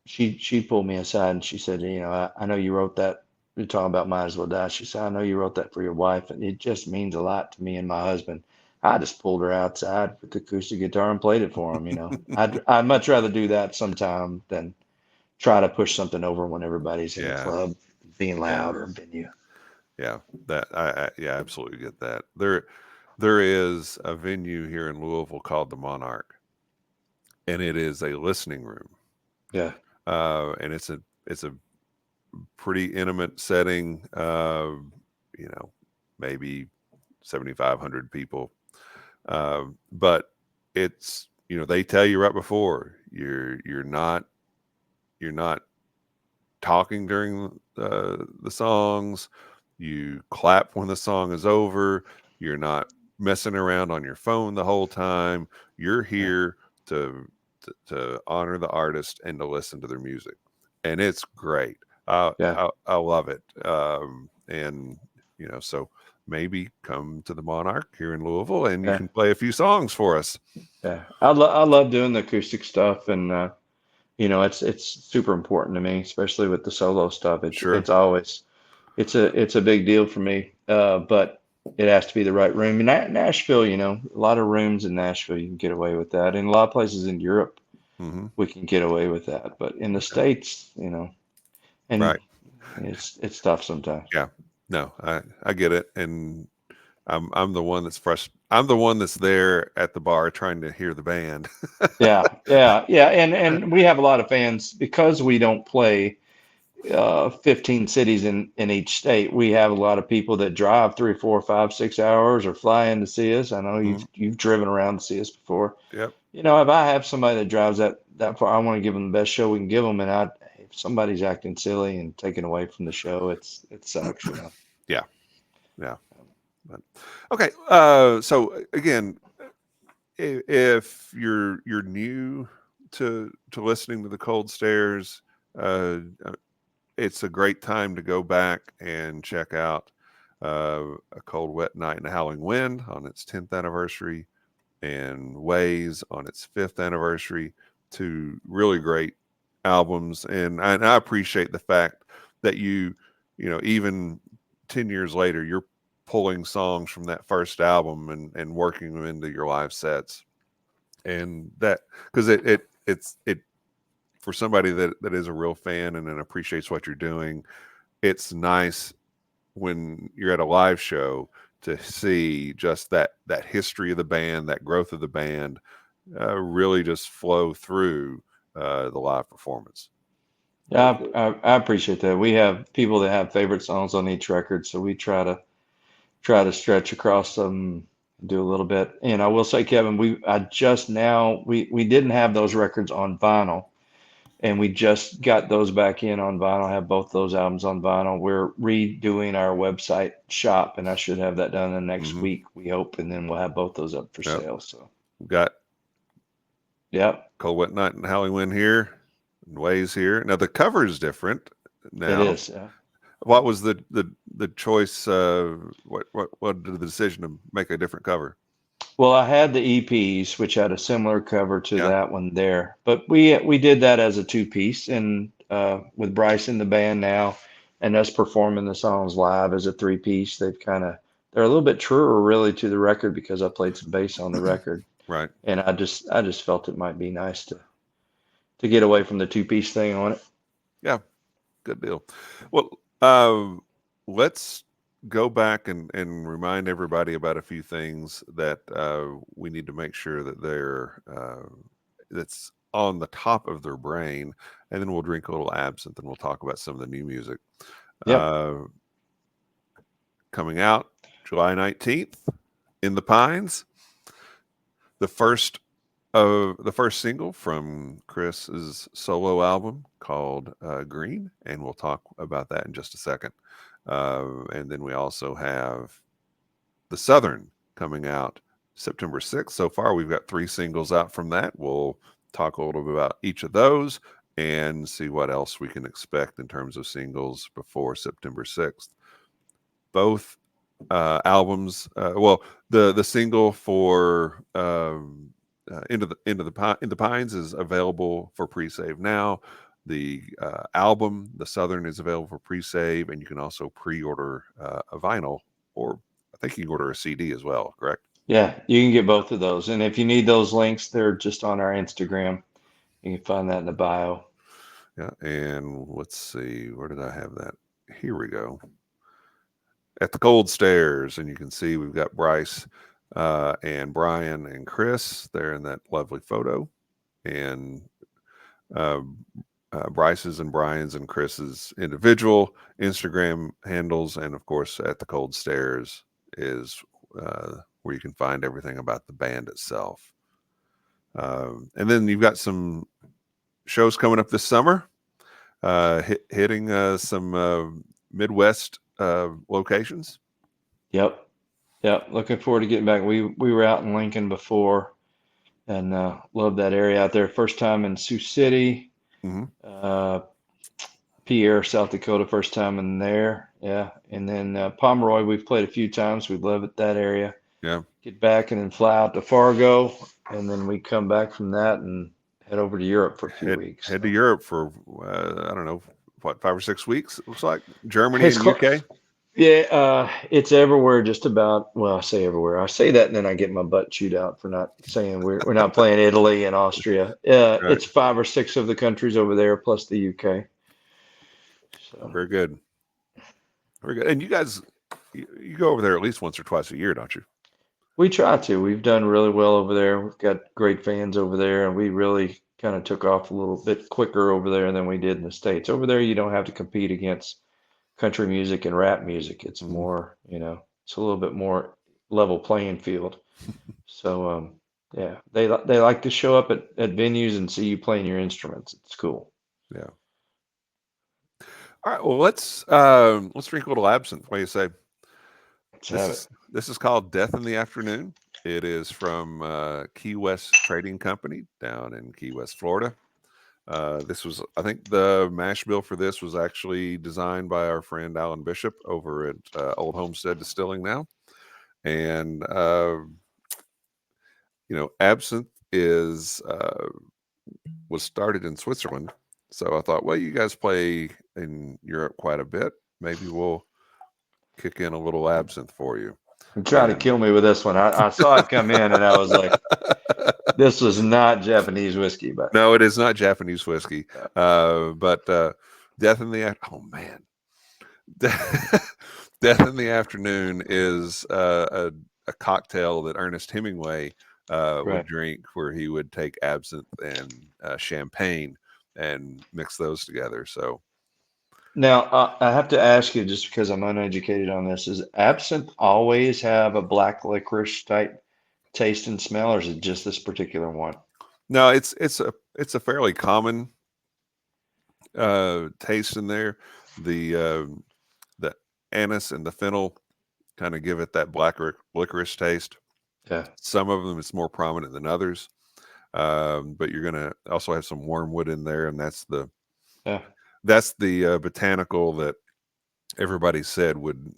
she pulled me aside and she said, I know you wrote that. You're talking about Might As Well Die. She said, I know you wrote that for your wife, and it just means a lot to me and my husband. I just pulled her outside with the acoustic guitar and played it for him. I'd much rather do that sometime than try to push something over when everybody's in a Yeah. club being Yeah. loud or a venue. Yeah. That I yeah, absolutely get that. There is a venue here in Louisville called the Monarch, and it is a listening room. Yeah, And it's a pretty intimate setting. You know, maybe 7,500 people. But it's, they tell you right before you're not talking during the songs. You clap when the song is over. You're not messing around on your phone the whole time. You're yeah, here to honor the artist and to listen to their music, and it's great. yeah, I love it. And so maybe come to the Monarch here in Louisville, and you yeah, can play a few songs for us. yeah. I love doing the acoustic stuff, and it's super important to me, especially with the solo stuff. Sure. It's a big deal for me. But it has to be the right room. In Nashville, a lot of rooms in Nashville, you can get away with that. In a lot of places in Europe, Hmm. we can get away with that. But in the States, and Right. it's tough sometimes. Yeah. No, I get it, and I'm the one that's fresh. I'm the one that's there at the bar trying to hear the band. Yeah, yeah, yeah. And we have a lot of fans because we don't play. 15 cities in each state. We have a lot of people that drive 3, 4, 5, 6 hours or fly in to see us. I know Mhm. you've driven around to see us before. Yep. If I have somebody that drives that far, I want to give them the best show we can give them. And if somebody's acting silly and taken away from the show, it sucks. Yeah. Yeah. But, okay. So again, if you're new to listening to the Cold Stairs, uh, it's a great time to go back and check out A Cold Wet Night and a Howling Wind on its 10th anniversary, and Ways on its 5th anniversary. Two really great albums, and I appreciate the fact that even 10 years later, you're pulling songs from that first album and working them into your live sets, and that because it for somebody that is a real fan and then appreciates what you're doing, it's nice when you're at a live show to see just that history of the band, that growth of the band, really just flow through the live performance. Yeah, I appreciate that. We have people that have favorite songs on each record, so we try to stretch across them, do a little bit. And I will say, Kevin, we didn't have those records on vinyl, and we just got those back in on vinyl. Have both those albums on vinyl. We're redoing our website shop, and I should have that done in the next Mm-hmm. week, we hope, and then we'll have both those up for Yep. sale. So, We've got yep, Cold Wet Night and Howling Wind here, and Ways here. Now the cover is different it now. is. Yeah. What was the choice? What did the decision to make a different cover? Well, I had the EPs, which had a similar cover to Yeah. that one there, but we did that as a two piece, and with Bryce in the band now, and us performing the songs live as a three piece, they're a little bit truer really to the record because I played some bass on the record, Right. and I just felt it might be nice to get away from the two piece thing on it. Yeah. Good deal. Well, uh, let's go back and remind everybody about a few things that we need to make sure that that's on the top of their brain, and then we'll drink a little absinthe and we'll talk about some of the new music Yep, uh, coming out July 19th in the Pines. The first single from Chris's solo album called Green, and we'll talk about that in just a second. And then we also have The Southern coming out September 6th. So far, we've got 3 singles out from that. We'll talk a little bit about each of those and see what else we can expect in terms of singles before September 6th. Both albums, well, the single for in the Pines is available for pre-save now. The album, The Southern, is available for pre-save, and you can also pre-order a vinyl, or I think you can order a CD as well. Correct? yeah, you can get both of those, and if you need those links, they're just on our Instagram. You can find that in the bio. Yeah. And let's see, where did I have that? Here we go. At the Cold Stairs, and you can see we've got Bryce and Brian and Chris there in that lovely photo, and uh, Bryce's and Brian's and Chris's individual Instagram handles, and of course, At the Cold Stairs is where you can find everything about the band itself. And then you've got some shows coming up this summer, hitting some Midwest locations. Yep. Yep. Looking forward to getting back. We were out in Lincoln before and loved that area out there. First time in Sioux City, Mm-hmm. uh, Pierre, South Dakota, first time in there. Yeah. And then Pomeroy, we've played a few times. We love it, that area. Yeah. Get back and then fly out to Fargo. And then we come back from that and head over to Europe for a few weeks. Head to So Europe for I don't know, what, 5 or 6 weeks. It looks like Germany it's and close. UK. Yeah, it's everywhere, just about. Well, I say everywhere. I say that, and then I get my butt chewed out for not saying we're not playing Italy and Austria. Right. It's 5 or 6 of the countries over there, plus the UK. So Very good. Very good. And you guys, you go over there at least once or twice a year, don't you? we try to. We've done really well over there. We've got great fans over there, and we really kind of took off a little bit quicker over there than we did in the States. Over there, you don't have to compete against country music and rap music. It's Mhm. more, it's a little bit more level playing field. So, yeah, they like to show up at venues and see you playing your instruments. It's cool. Yeah. All right. Well, let's drink a little absinthe. What do you say? Let's This have it. is this is called Death in the Afternoon. It is from Key West Trading Company down in Key West, Florida. This was, I think, the mash bill for this was actually designed by our friend Alan Bishop over at Old Homestead Distilling now. And absinthe is was started in Switzerland. So I thought, well, you guys play in Europe quite a bit. Maybe we'll kick in a little absinthe for you. You trying to And kill me with this one. I saw it come in and I was like, this was not Japanese whiskey, but no, it is not Japanese whiskey. uh, But Death in the Oh man, Death in the Afternoon is a cocktail that Ernest Hemingway would right. drink, where he would take absinthe and champagne and mix those together. So Now, I have to ask you, just because I'm uneducated on this, is absinthe always have a black licorice type taste and smell, or is it just this particular one? no, it's a fairly common taste in there. The anise and the fennel kind of give it that licorice taste. Yeah, Some of them it's more prominent than others, but you're gonna also have some wormwood in there, and yeah, that's the botanical that everybody said would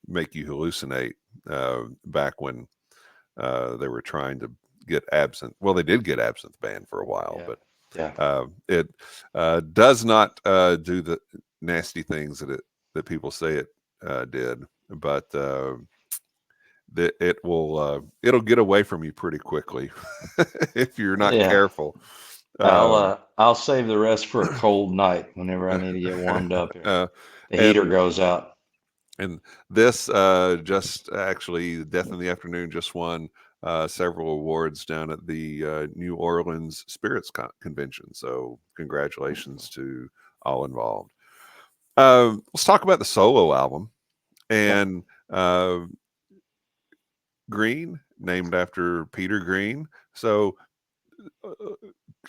make you hallucinate back when they were trying to get absinthe. Well, they did get absinthe banned for a while, yeah, but yeah, it does not do the nasty things that people say it did, but that it'll get away from you pretty quickly if you're not yeah. careful. Um, I'll save the rest for a cold night whenever I need to get warmed up here. uh, The heater and goes out. and this just actually, Death in the Afternoon just won several awards down at the New Orleans Spirits Convention. So congratulations to all involved. Let's talk about the solo album. Okay. And Green, named after Peter Green. So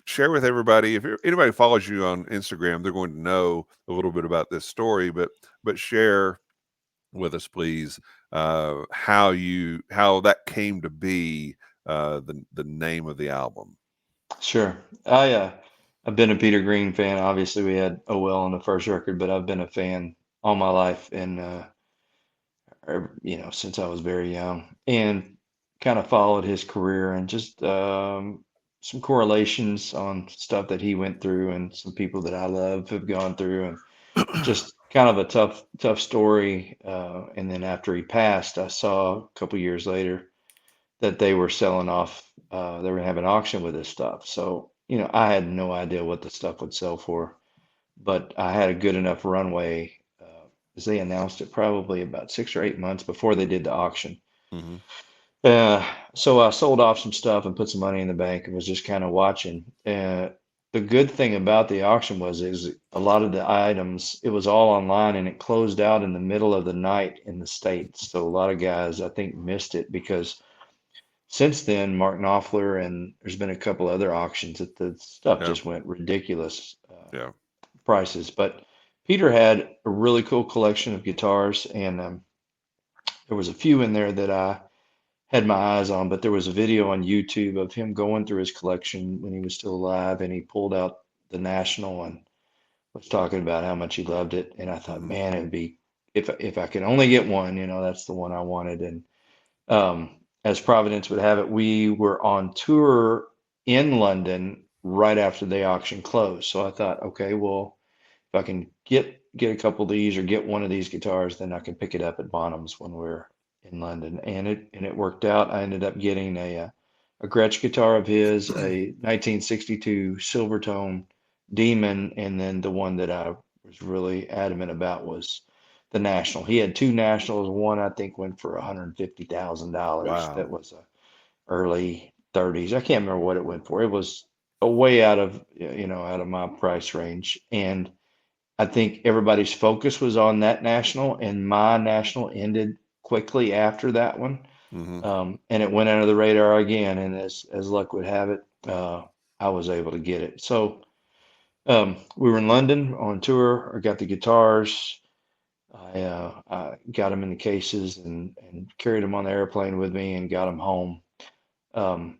share with everybody, if anybody follows you on Instagram, they're going to know a little bit about this story, but share with us, please, how that came to be, the name of the album. Sure. I've been a Peter Green fan. Obviously, we had OL on the first record, but I've been a fan all my life, and since I was very young, and kind of followed his career and just some correlations on stuff that he went through and some people that I love have gone through, and just kind of a tough story. And then after he passed, I saw a couple years later that they were selling off. They were gonna have an auction with his stuff. So, I had no idea what the stuff would sell for, but I had a good enough runway, as they announced it probably about 6 or 8 months before they did the auction. Hmm. So I sold off some stuff and put some money in the bank and was just kind of watching. The good thing about the auction is a lot of the items, it was all online and it closed out in the middle of the night in the States. So a lot of guys, I think, missed it because since then, Mark Knopfler and there's been a couple other auctions that the stuff Yeah, just went ridiculous yeah. prices. But Peter had a really cool collection of guitars, and there was a few in there that I had my eyes on, but there was a video on YouTube of him going through his collection when he was still alive, and he pulled out the National and was talking about how much he loved it. And I thought, Hmm. man, it'd be if I could only get one, that's the one I wanted. And as Providence would have it, we were on tour in London right after the auction closed. So I thought, okay, well, if I can get a couple of these or get one of these guitars, then I can pick it up at Bonham's when we're in London. And it worked out. I ended up getting a Gretsch guitar of his, a 1962 Silvertone Demon, and then the one that I was really adamant about was the National. He had two Nationals. One I think went for $150,000. That Wow. was a early 30s. I can't remember what it went for. It was way out of out of my price range. And I think everybody's focus was on that national, and my national ended quickly after that one. Hmm. And it went under the radar again. And as luck would have it, I was able to get it. So we were in London on tour. I got the guitars. I got them in the cases and carried them on the airplane with me and got them home. Um,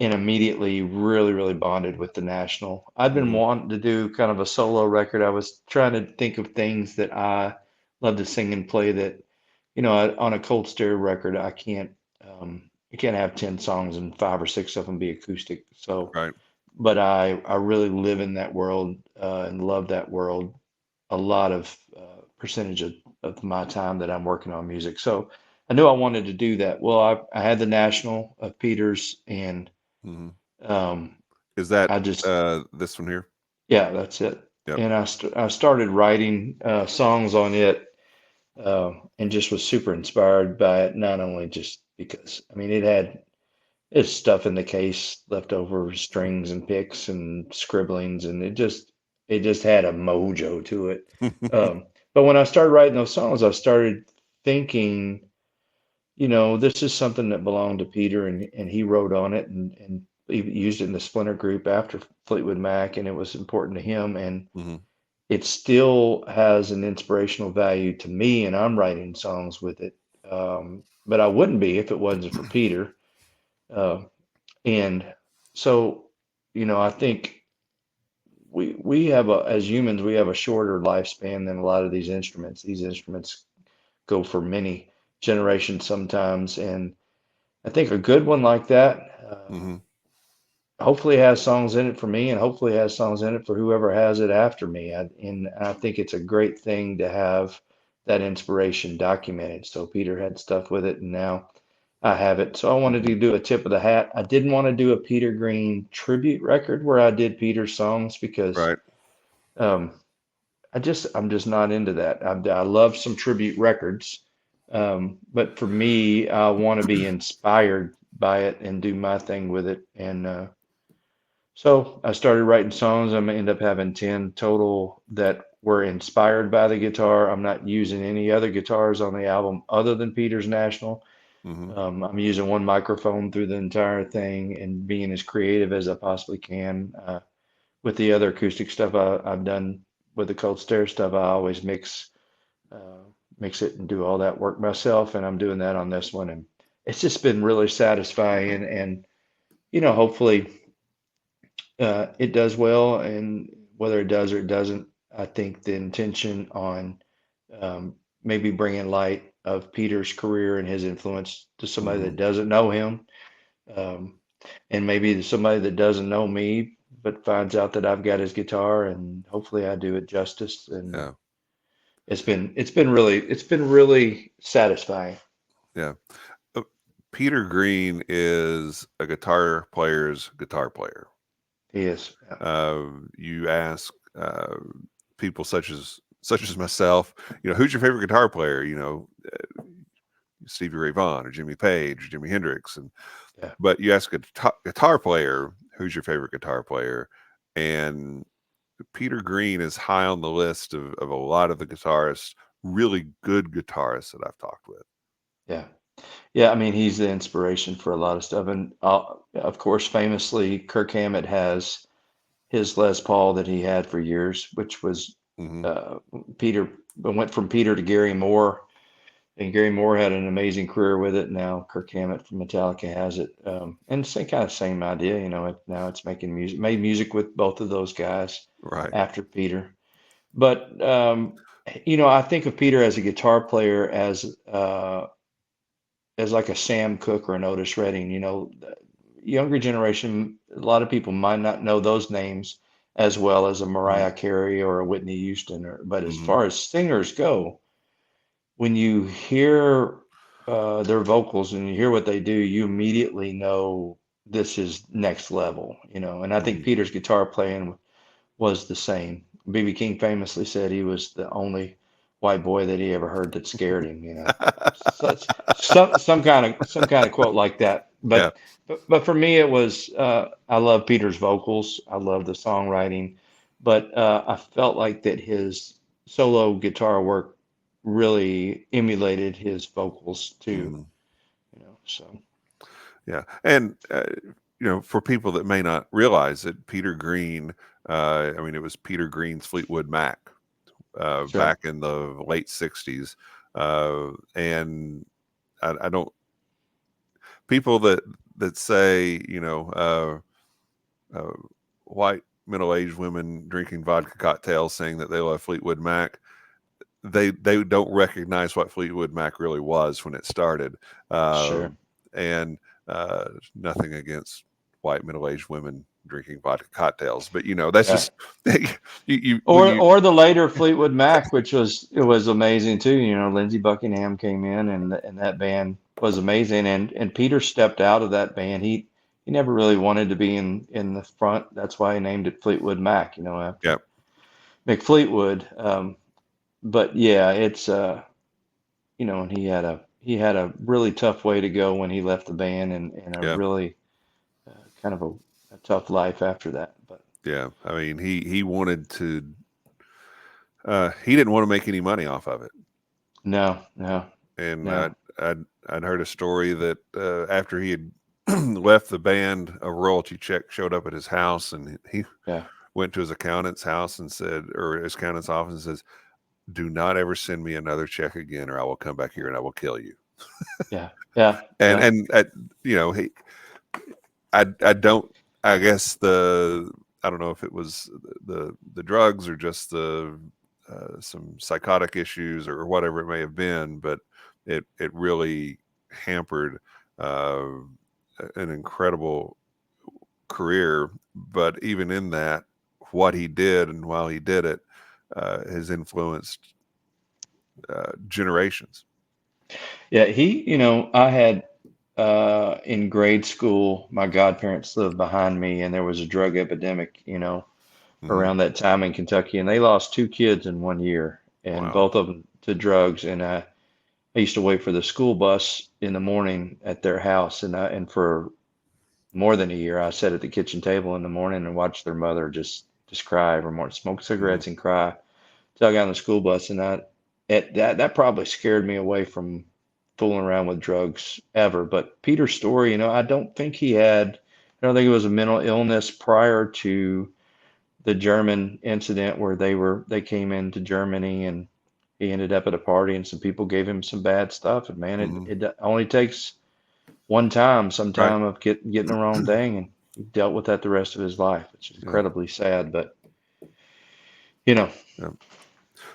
and immediately really, really bonded with the National. I'd been Hmm. wanting to do kind of a solo record. I was trying to think of things that I love to sing and play that, on a cold stereo record, I can't have 10 songs and five or six of them be acoustic. So, Right. but I really live in that world and love that world a lot of percentage of my time that I'm working on music. So I knew I wanted to do that. Well, I had the National of Peters and Hmm. um, Is that I just, this one here? yeah, that's it. Yep. And I started writing songs on it and just was super inspired by it. Not only just because, I mean, it had its stuff in the case, leftover strings and picks and scribblings, and it just had a mojo to it. But when I started writing those songs, I started thinking, this is something that belonged to Peter, and he wrote on it, and he used it in the Splinter Group after Fleetwood Mac, and it was important to him, and Hmm. it still has an inspirational value to me, and I'm writing songs with it. But I wouldn't be if it wasn't for Peter. Uh, and so, I think we have as humans, we have a shorter lifespan than a lot of these instruments. These instruments go for many generations sometimes, and I think a good one like that Hmm. hopefully has songs in it for me, and hopefully has songs in it for whoever has it after me. And I think it's a great thing to have that inspiration documented. So Peter had stuff with it, and now I have it. So I wanted Hmm. to do a tip of the hat. I didn't want to do a Peter Green tribute record where I did Peter's songs because Right. um, I'm just not into that. I love some tribute records, but for me, I want to be inspired by it and do my thing with it. And so I started writing songs. I'm gonna end up having 10 total that were inspired by the guitar. I'm not using any other guitars on the album other than Peter's National. Hmm. I'm using one microphone through the entire thing and being as creative as I possibly can. With the other acoustic stuff I've done with the cold stare stuff, I always uh, mix it and do all that work myself, and I'm doing that on this one, and it's just been really satisfying. And hopefully it does well, and whether it does or it doesn't, I think the intention on maybe bringing light of Peter's career and his influence to somebody Hmm. that doesn't know him, um, and maybe somebody that doesn't know me but finds out that I've got his guitar, and hopefully I do it justice. And Yeah. it's been really satisfying. Yeah. Uh, Peter Green is a guitar player's guitar player. He is. Yeah. You ask people such as myself, who's your favorite guitar player? Stevie Ray Vaughan or Jimmy Page, Jimi Hendrix, and Yeah. but you ask a guitar player, who's your favorite guitar player, and Peter Green is high on the list of a lot of the guitarists, really good guitarists that I've talked with. Yeah. Yeah, I mean, he's the inspiration for a lot of stuff. And of course, famously, Kirk Hammett has his Les Paul that he had for years, which was Hmm. uh, Peter, went from Peter to Gary Moore. And Gary Moore had an amazing career with it. Now Kirk Hammett from Metallica has it. And same kind of same idea, now it's making music, made music with both of those guys Right. after Peter. But, I think of Peter as a guitar player as like a Sam Cooke or an Otis Redding. The younger generation, a lot of people might not know those names as well as a Hmm. Mariah Carey or a Whitney Houston. But as Hmm. far as singers go, when you hear their vocals and you hear what they do, you immediately know this is next level. And I think Hmm. Peter's guitar playing was the same. B.B. King famously said he was the only white boy that he ever heard that scared him. Such some kind of quote like that. Yeah. But for me, it was I love Peter's vocals. I love the songwriting, but I felt like that his solo guitar work really emulated his vocals too. Hmm. So Yeah. And, for people that may not realize it, Peter Green, I mean, it was Peter Green's Fleetwood Mac sure, back in the late 60s. And I don't, people that say, uh, white middle-aged women drinking vodka cocktails saying that they love Fleetwood Mac, they don't recognize what Fleetwood Mac really was when it started. sure. And nothing against white middle-aged women drinking vodka cocktails, but that's Yeah. just you when you Or the later Fleetwood Mac, which was amazing too. Lindsey Buckingham came in, and that band was amazing. And Peter stepped out of that band. He never really wanted to be in the front. That's why he named it Fleetwood Mac. yeah, After Mick Fleetwood. But yeah, it's and he had a really tough way to go when he left the band, and a yeah, really kind of a tough life after that. But yeah. I mean, he wanted to. He didn't want to make any money off of it, no, no, and no. I'd heard a story that after he had left the band, a royalty check showed up at his house, and he Yeah, went to his accountant's house and said, or his accountant's office, and says, "Do not ever send me another check again, or I will come back here and I will kill you." yeah, yeah, And yeah. he, I don't, I guess I don't know if it was the drugs or just the some psychotic issues or whatever it may have been, but it really hampered uh, an incredible career. But even in that, what he did and while he did it has influenced generations. Yeah, I had in grade school, my godparents lived behind me, and there was a drug epidemic, Hmm. around that time in Kentucky, and they lost two kids in 1 year, and Wow. both of them to drugs. And I used to wait for the school bus in the morning at their house, and for more than a year, I sat at the kitchen table in the morning and watched their mother just cry every morning, smoke Hmm. cigarettes and cry till I got on the school bus. And that probably scared me away from fooling around with drugs ever. But Peter's story, I don't think I don't think it was a mental illness prior to the German incident where they came into Germany, and he ended up at a party and some people gave him some bad stuff. And man, Hmm. it only takes one time, Right. sometime of getting the wrong thing, and he dealt with that the rest of his life. It's Yeah. incredibly sad, but you know, Yeah.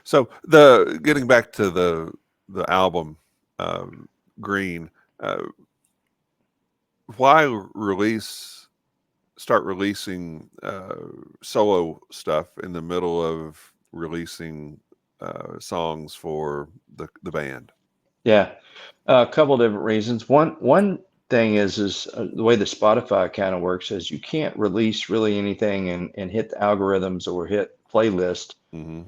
So the getting back to the album, um, Green, uh, why release start releasing solo stuff in the middle of releasing songs for the band? yeah, a couple different reasons. One thing is the way the Spotify kind of works is you can't release really anything and hit the algorithms or hit playlist Hmm.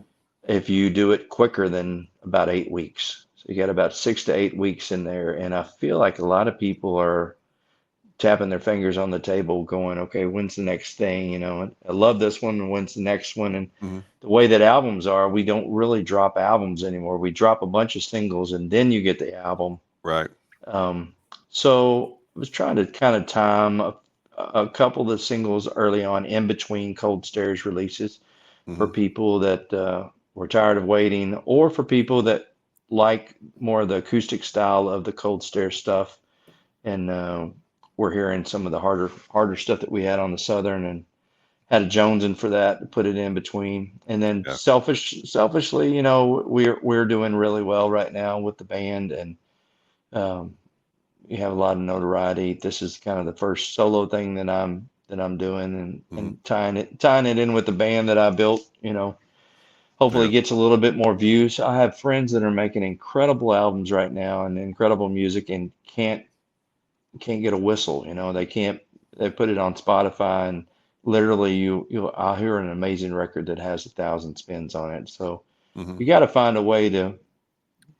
if you do it quicker than about 8 weeks. So you got about 6 to 8 weeks in there, and I feel like a lot of people are tapping their fingers on the table, going, "Okay, when's the next thing?" I love this one, and when's the next one? And Hmm. the way that albums are, we don't really drop albums anymore. We drop a bunch of singles, and then you get the album. Right. Um, so I was trying to kind of time a couple of the singles early on in between Cold Stares releases for Hmm. people that were tired of waiting, or for people that like more of the acoustic style of the Cold Stare stuff. And we're hearing some of the harder stuff that we had on the Southern, and had a Jones in for that to put it in between. And then Yeah. selfishly, we're doing really well right now with the band, and um, we have a lot of notoriety. This is kind of the first solo thing that I'm doing, and Hmm. and tying it in with the band that I built. Hopefully Yeah. gets a little bit more views. I have friends that are making incredible albums right now and incredible music, and can't get a whistle. They put it on Spotify, and literally I'll hear an amazing record that has 1,000 spins on it. So Hmm. you got to find a way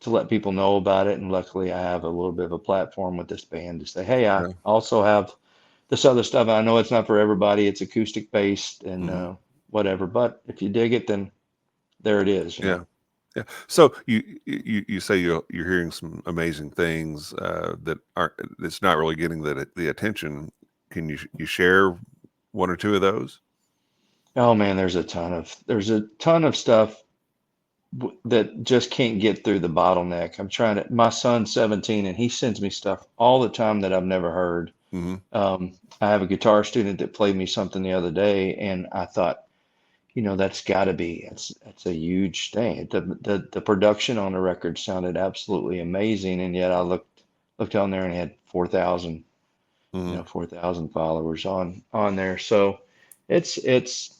to let people know about it. And luckily, I have a little bit of a platform with this band to say, hey, I Yeah. also have this other stuff. I know it's not for everybody. It's acoustic based and Hmm. whatever. But if you dig it, then there it is. You Yeah. know. Yeah. So you say you're hearing some amazing things that aren't. It's not really getting the attention. Can you share one or two of those? Oh man, there's a ton of stuff that just can't get through the bottleneck. I'm trying to. My son's 17 and he sends me stuff all the time that I've never heard. Hmm. I have a guitar student that played me something the other day, and I thought, that's got to be that's a huge thing. The production on the record sounded absolutely amazing, and yet I looked on there and had 4,000 Hmm. 4,000 followers on there. So it's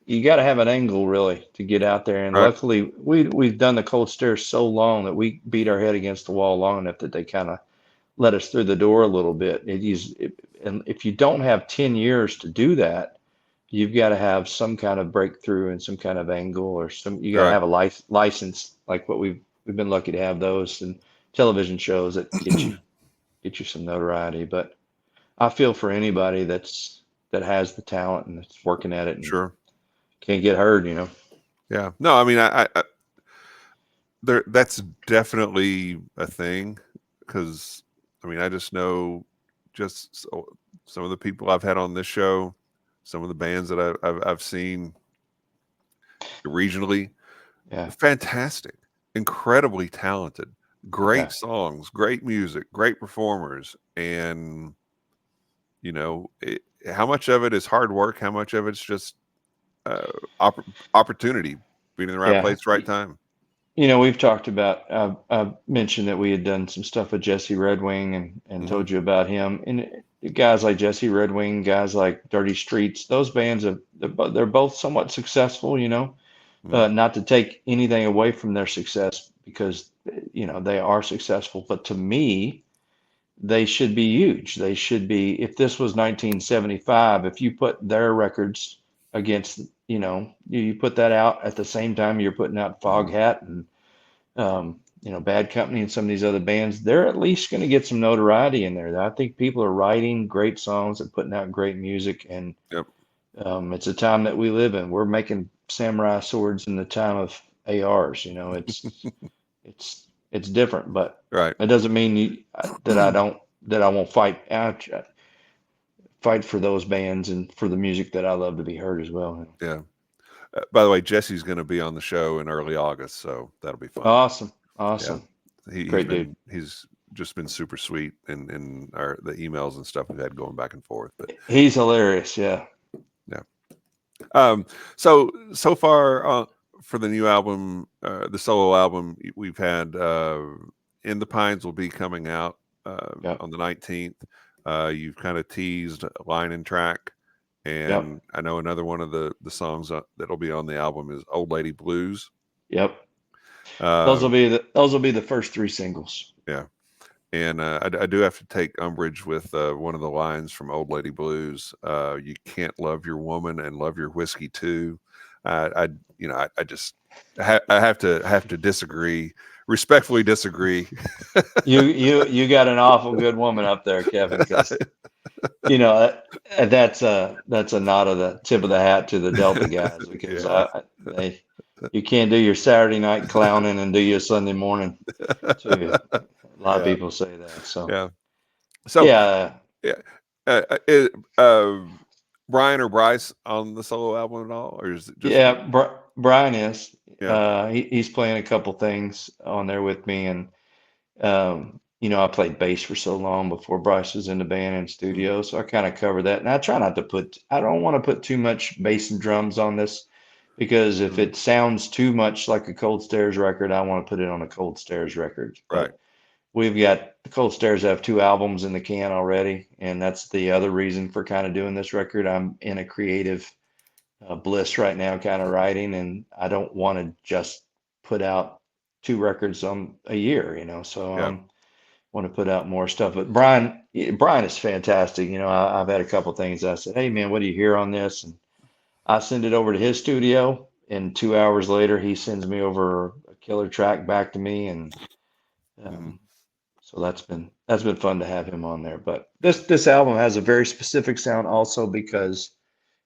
you got to have an angle really to get out there. And Right. luckily, we've done the cold stairs so long that we beat our head against the wall long enough that they kind of let us through the door a little bit. And if you don't have 10 years to do that, you've got to have some kind of breakthrough and some kind of angle, or you got to Right. have a license like what we've been lucky to have those and television shows that get you some notoriety. But I feel for anybody that has the talent and that's working at it and Sure. can't get heard. Yeah. No, I mean, I there that's definitely a thing because I mean, I just know some of the people I've had on this show, some of the bands that I've seen regionally, Yeah, fantastic, incredibly talented, great yeah, songs, great music, great performers, and how much of it is hard work, how much of it's just uh, opportunity, being in the right yeah. place, right time. We've talked about, I've mentioned that we had done some stuff with Jesse Red Wing and Hmm. told you about him. And guys like Jesse Red Wing, guys like Dirty Streets, those bands they're both somewhat successful. Hmm. Not to take anything away from their success because, they are successful. But to me, they should be huge. They should be, if this was 1975, if you put their records against, you put that out at the same time you're putting out Hmm. Foghat and Bad Company and some of these other bands, they're at least going to get some notoriety in there. I think people are writing great songs and putting out great music, and Yep. it's a time that we live in. We're making samurai swords in the time of ARs. It's different, but Right. it doesn't mean that I won't fight for those bands and for the music that I love to be heard as well. Yeah. By the way, Jesse's going to be on the show in early August, so that'll be fun. Awesome, Yeah, awesome, he's great dude. been he's just been super sweet in our the emails and stuff we've had going back and forth. But He's hilarious. Yeah, yeah, um, so far for the new album, the solo album, we've had "In the Pines" will be coming out yeah, on the 19th. You've kind of teased Line and Track, yep, and I know another one of the songs that'll be on the album is "Old Lady Blues." yep. Those Uh, will be the first three singles. yeah. And I do have to take umbrage with one of the lines from Old Lady Blues. You can't love your woman and love your whiskey too. I I just I have to disagree, respectfully disagree. You got an awful good woman up there, Kevin, because that's a nod of the tip of the hat to the Delta guys because Yeah, you can't do your Saturday night clowning and do your Sunday morning too. A lot of yeah, people say that. So yeah. So yeah, yeah, uh, uh, is, uh, Brian or Bryce on the solo album at all, or is it just you? yeah. Brian is Yeah. he's playing a couple things on there with me, and I played bass for so long before Bryce was in the band and Mhm. studio, so I kind of cover that. And I try not to I don't want to put too much bass and drums on this because if Mhm. it sounds too much like a Cold Stairs record, I want to put it on a Cold Stairs record. Right. But we've got the Cold Stairs have two albums in the can already, and that's the other reason for kind of doing this record. I'm in a creative bliss right now, kind of writing, and I don't want to just put out two records on a year, so Yeah. want to put out more stuff. But Brian is fantastic. I've had a couple things. I said, "Hey, man, what do you hear on this?" And I send it over to his studio, and 2 hours later, he sends me over killer track back to me, and Hmm. um, so that's been fun to have him on there. But this album has a very specific sound also because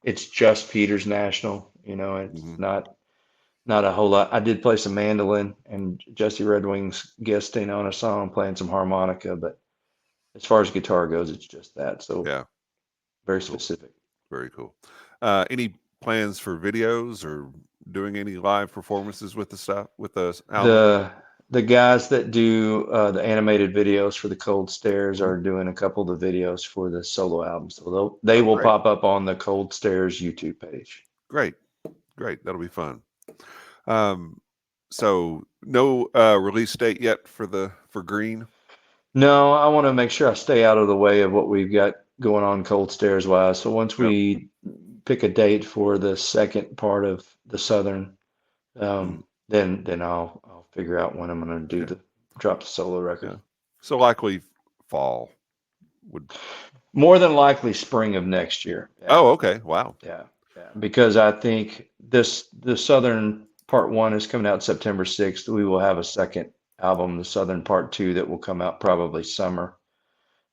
it's just Peter's National. It's Hmm. not a whole lot. I did play some mandolin and Jesse Red Wings guesting on a song, playing some harmonica, but as far as guitar goes, it's just that. So Yeah. very Cool. specific. Very cool. Any plans for videos or doing any live performances with the stuff with the album? The guys that do the animated videos for the Cold Stairs Hmm. are doing a couple of the videos for the solo album, so they Oh, will great. pop up on the Cold Stairs YouTube page. Great. Great. That'll be fun. Um, so no release date yet for Green. No, I want to make sure I stay out of the way of what we've got going on Cold Stairs wise. So once Yep. we pick a date for the second part of the Southern, Mhm. then I'll figure out when I'm going to do Okay. the drop the solo Yeah. record. So likely fall would. More than likely spring of next year. Yeah. Oh, okay. Wow. Yeah, yeah. Because I think the Southern Part One is coming out September 6th. We will have a second album, the Southern Part Two, that will come out probably summer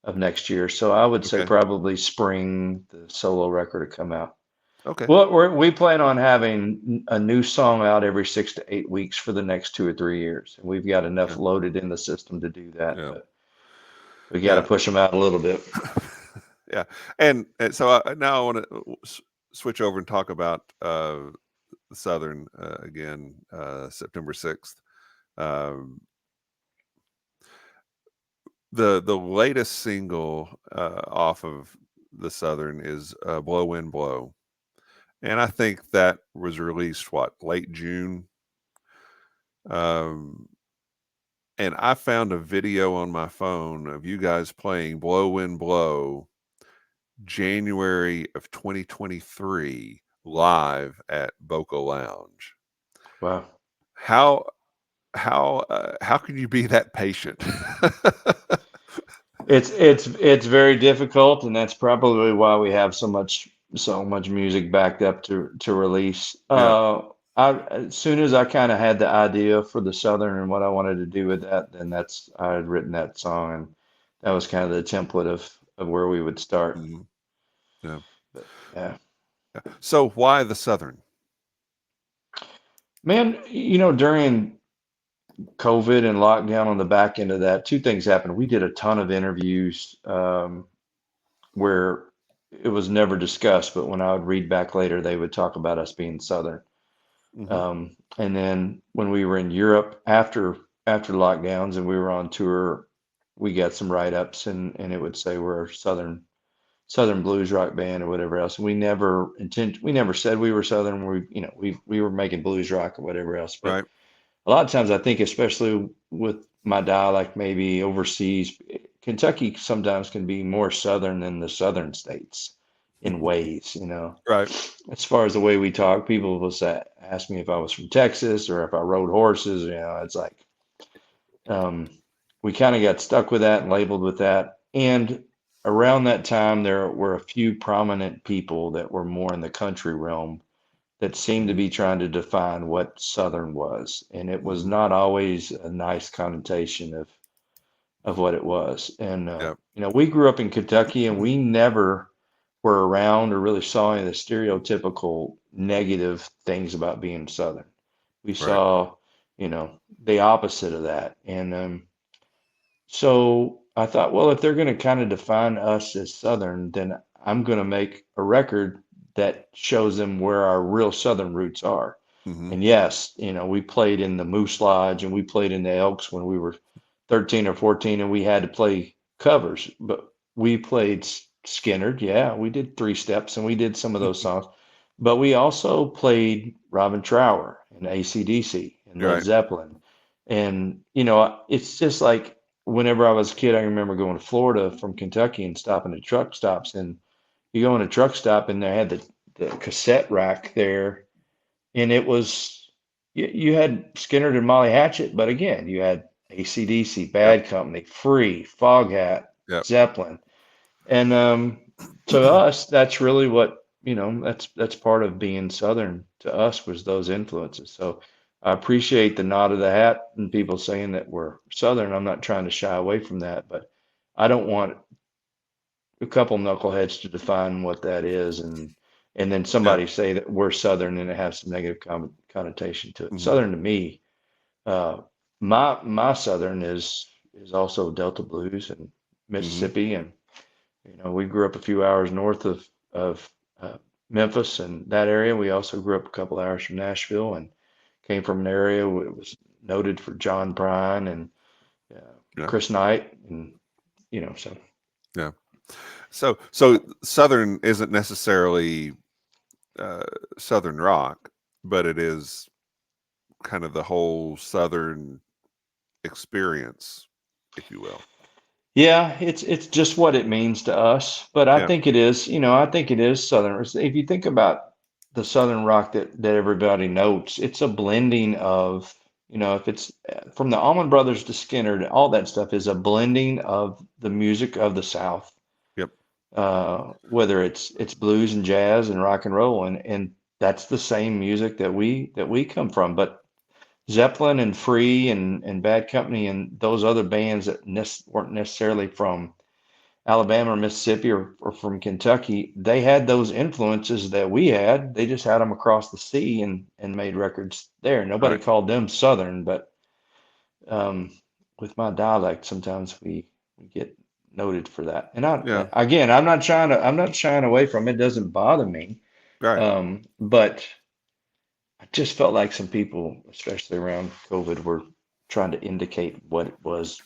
of next year. So I would say Okay. probably spring the solo record to come out. Okay. Well, we plan on having a new song out every 6 to 8 weeks for the next 2 or 3 years, and we've got enough Yeah. loaded in the system to do that. Yeah. But we got to Yeah. push them out a little bit. Yeah. And so now I want to switch over and talk about the Southern again, September 6th. Um, the latest single off of the Southern is "Blow Wind Blow," and I think that was released what late June. Um, and I found a video on my phone of you guys playing "Blow Wind Blow" January of 2023 live at Boca Lounge. Wow. How how can you be that patient? It's very difficult, and that's probably why we have so much music backed up to release. Yeah. As soon as I kind of had the idea for the Southern and what I wanted to do with that, then I had written that song, and that was kind of the template of where we would start. Mhm. Yeah. But yeah, Yeah. So why the Southern? man, during COVID and lockdown on the back end of that, two things happened. We did a ton of interviews. Where it was never discussed, but when I would read back later, they would talk about us being Southern. Mhm. And then when we were in Europe after lockdowns and we were on tour, we got some write-ups and it would say we're a Southern blues rock band or whatever else. We never said we were Southern. We were making blues rock or whatever else. But Right. a lot of times I think, especially with my dialect, maybe overseas, Kentucky sometimes can be more Southern than the Southern states in ways. Right. As far as the way we talk, people will ask me if I was from Texas or if I rode horses. It's like um, we kind of got stuck with that and labeled with that. And around that time, there were a few prominent people that were more in the country realm that seemed to Mhm. be trying to define what Southern was, and it was Mhm. not always a nice connotation of what it was. And Yep. we grew up in Kentucky, and we never were around or really saw any of the stereotypical negative things about being Southern. We Right. saw, the opposite of that, and so I thought, well, if they're going to kind of define us as Southern, then I'm going to make a record that shows them where our real Southern roots are. Mhm. And yes, we played in the Moose Lodge and we played in the Elks when we were 13 or 14 and we had to play covers, but we played Skinnerd. Yeah, we did Three Steps and we did some of those songs, but we also played Robin Trower and AC/DC and Led Right. Zeppelin. And, it's just like whenever I was a kid, I remember going to Florida from Kentucky and stopping at truck stops. And you go in a truck stop and they had the cassette rack there and it was you had Skinner and Molly Hatchet, but again, you had AC/DC, Yep. Bad Company, Free, Foghat, Yep. Zeppelin, and to us, that's really what that's part of being Southern to us was those influences. So I appreciate the nod of the hat and people saying that we're Southern. I'm not trying to shy away from that, but I don't want a couple knuckleheads to define what that is, and then Yeah. somebody say that we're Southern and it has some negative connotation to it. Hmm. Southern to me, uh, my Southern is also Delta blues and Hmm. Mississippi, and we grew up a few hours north of Memphis and that area. We also grew up a couple hours from Nashville and came from an area that was noted for John Prine and Yeah. Chris Knight, and so Yeah. So Southern isn't necessarily uh, Southern rock, but it is kind of the whole Southern experience, if you will. yeah, it's just what it means to us. But I Yeah. think it is, I think it is Southern. If you think about the Southern rock that everybody notes, it's a blending of, if it's from the Allman Brothers to Skinner, all that stuff is a blending of the music of the South, Yep. whether it's blues and jazz and rock and roll, and that's the same music that we come from. But Zeppelin and Free and Bad Company and those other bands that weren't necessarily from Alabama or Mississippi or from Kentucky, they had those influences that we had. They just had them across the sea and made records there. Nobody Right. called them Southern, but um, with my dialect, sometimes we get noted for that. And Yeah. again, I'm not shying away from it. It doesn't bother me. Right. But I just felt like some people, especially around COVID, were trying to indicate what it was,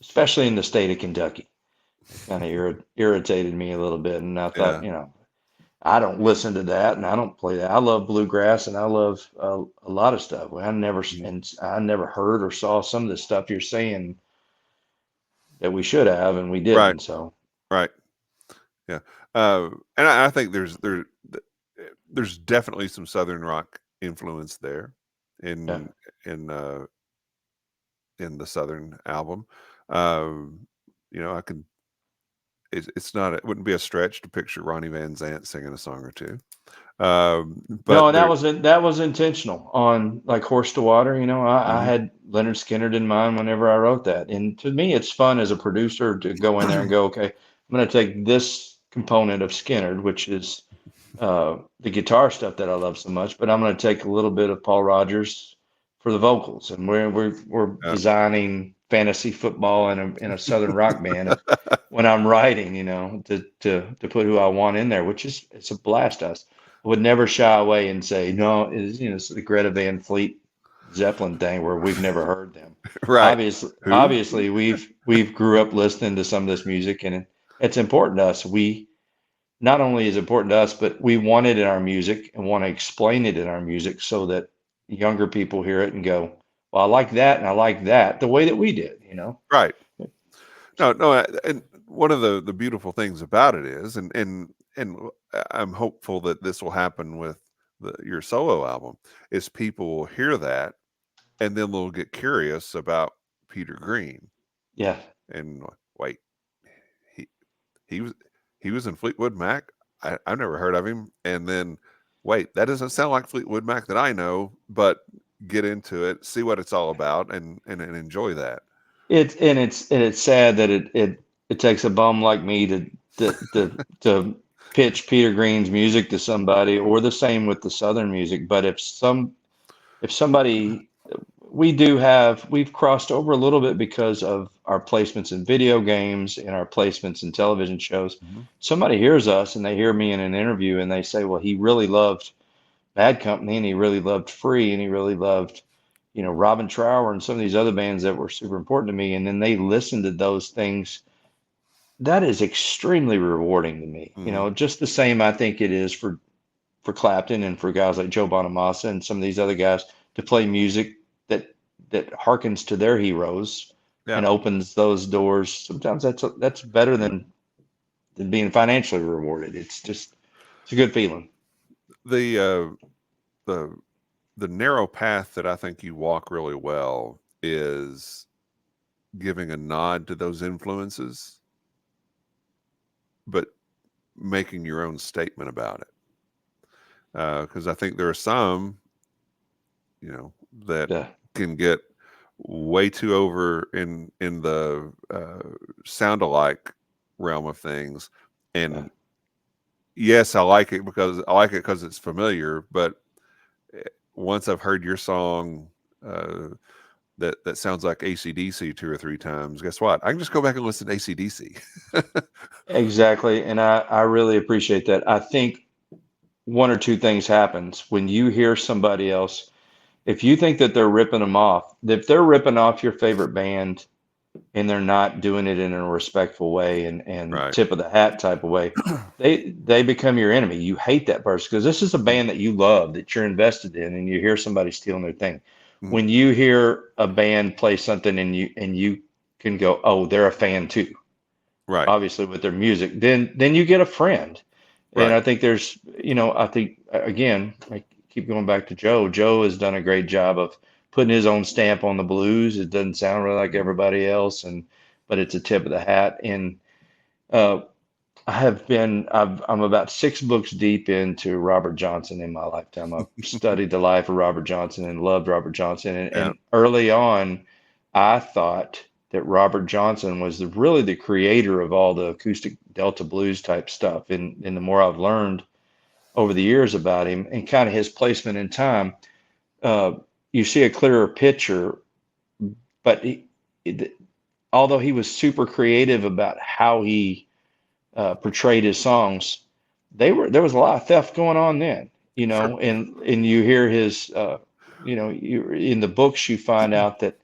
especially in the state of Kentucky. It kind of irritated me a little bit, and I thought, Yeah. I don't listen to that, and I don't play that. I love bluegrass, and I love a lot of stuff. Mhm. And I never heard or saw some of the stuff you're saying that we should have, and we Right. didn't. So Right. Yeah. And I think there's definitely some Southern rock influence there yeah, in in uh, in the Southern album. Um, I can. It's not. It wouldn't be a stretch to picture Ronnie Van Zant singing a song or two. no, But and there. that was intentional on like Horse to Water. I Mhm. had Leonard Skinner in mind whenever I wrote that, and to me, it's fun as a producer to go in there and go, okay, I'm going to take this component of Skinner, which is the guitar stuff that I love so much, but I'm going to take a little bit of Paul Rogers for the vocals, and we're Yeah. designing fantasy football in a Southern rock band, and when I'm writing, to put who I want in there, which is it's a blast. I would never shy away and say no. It's the Greta Van Fleet Zeppelin thing where we've never heard them. Right. Who? Obviously, we've grew up listening to some of this music, and it's important to us. We not only is it important to us, but we want it in our music and want to explain it in our music so that younger people hear it and go, well, I like that and I like that the way that we did. Right. No, So no, and one of the beautiful things about it is, and I'm hopeful that this will happen with your solo album, is people will hear that and then they'll get curious about Peter Green yeah, and wait, he he was he was in Fleetwood Mac. I've never heard of him, and then wait, that doesn't sound like Fleetwood Mac that I know, but get into it, see what it's all about, and enjoy that. it's sad that it takes a bum like me to pitch Peter Green's music to somebody, or the same with the Southern music. But if somebody we've crossed over a little bit because of our placements in video games and our placements in television shows. Mhm. Somebody hears us and they hear me in an interview and they say, well, he really loved Bad Company and he really loved Free and he really loved, Robin Trower and some of these other bands that were super important to me. And then they listen to those things. That is extremely rewarding to me. Mhm. Just the same I think it is for Clapton and for guys like Joe Bonamassa and some of these other guys to play music that harkens to their heroes Yeah. and opens those doors. Sometimes that's better than being financially rewarded. It's a good feeling. The the the narrow path that I think you walk really well is giving a nod to those influences, but making your own statement about it. Because I think there are some, that Yeah. can get way too over in the sound alike realm of things. Yeah. And yes, I like it because it's familiar. But eh, once I've heard your song uh, that sounds like ACDC two or three times, guess what? I can just go back and listen to ACDC. Exactly. And I really appreciate that. I think one or two things happens when you hear somebody else. If you think that they're ripping them off, if they're ripping off your favorite band and they're not doing it in a respectful way and Right. tip of the hat type of way, they become your enemy. You hate that person because this is a Mhm. band that you love, that you're invested in, and you hear somebody stealing their thing. Mhm. When you hear a band play something and you can go, oh, they're a fan too, Right. obviously with their music, then you get a friend. And Right. I think there's, I think again, I keep going back to Joe. Joe has done a great job of putting his own stamp on the blues. It doesn't sound really like Mhm. everybody else, but it's a tip of the hat. And uh, I'm about 6 books deep into Robert Johnson in my lifetime. I've studied the life of Robert Johnson and loved Robert Johnson. Yeah. And early on, I thought that Robert Johnson was really the creator of all the acoustic Delta blues type stuff. And the more I've learned over the years about him and kind of his placement in time, uh, you see a clearer picture. But although he was super creative about how he portrayed his songs, there was a lot of theft going on then, Sure. and you hear his, you in the books you find out that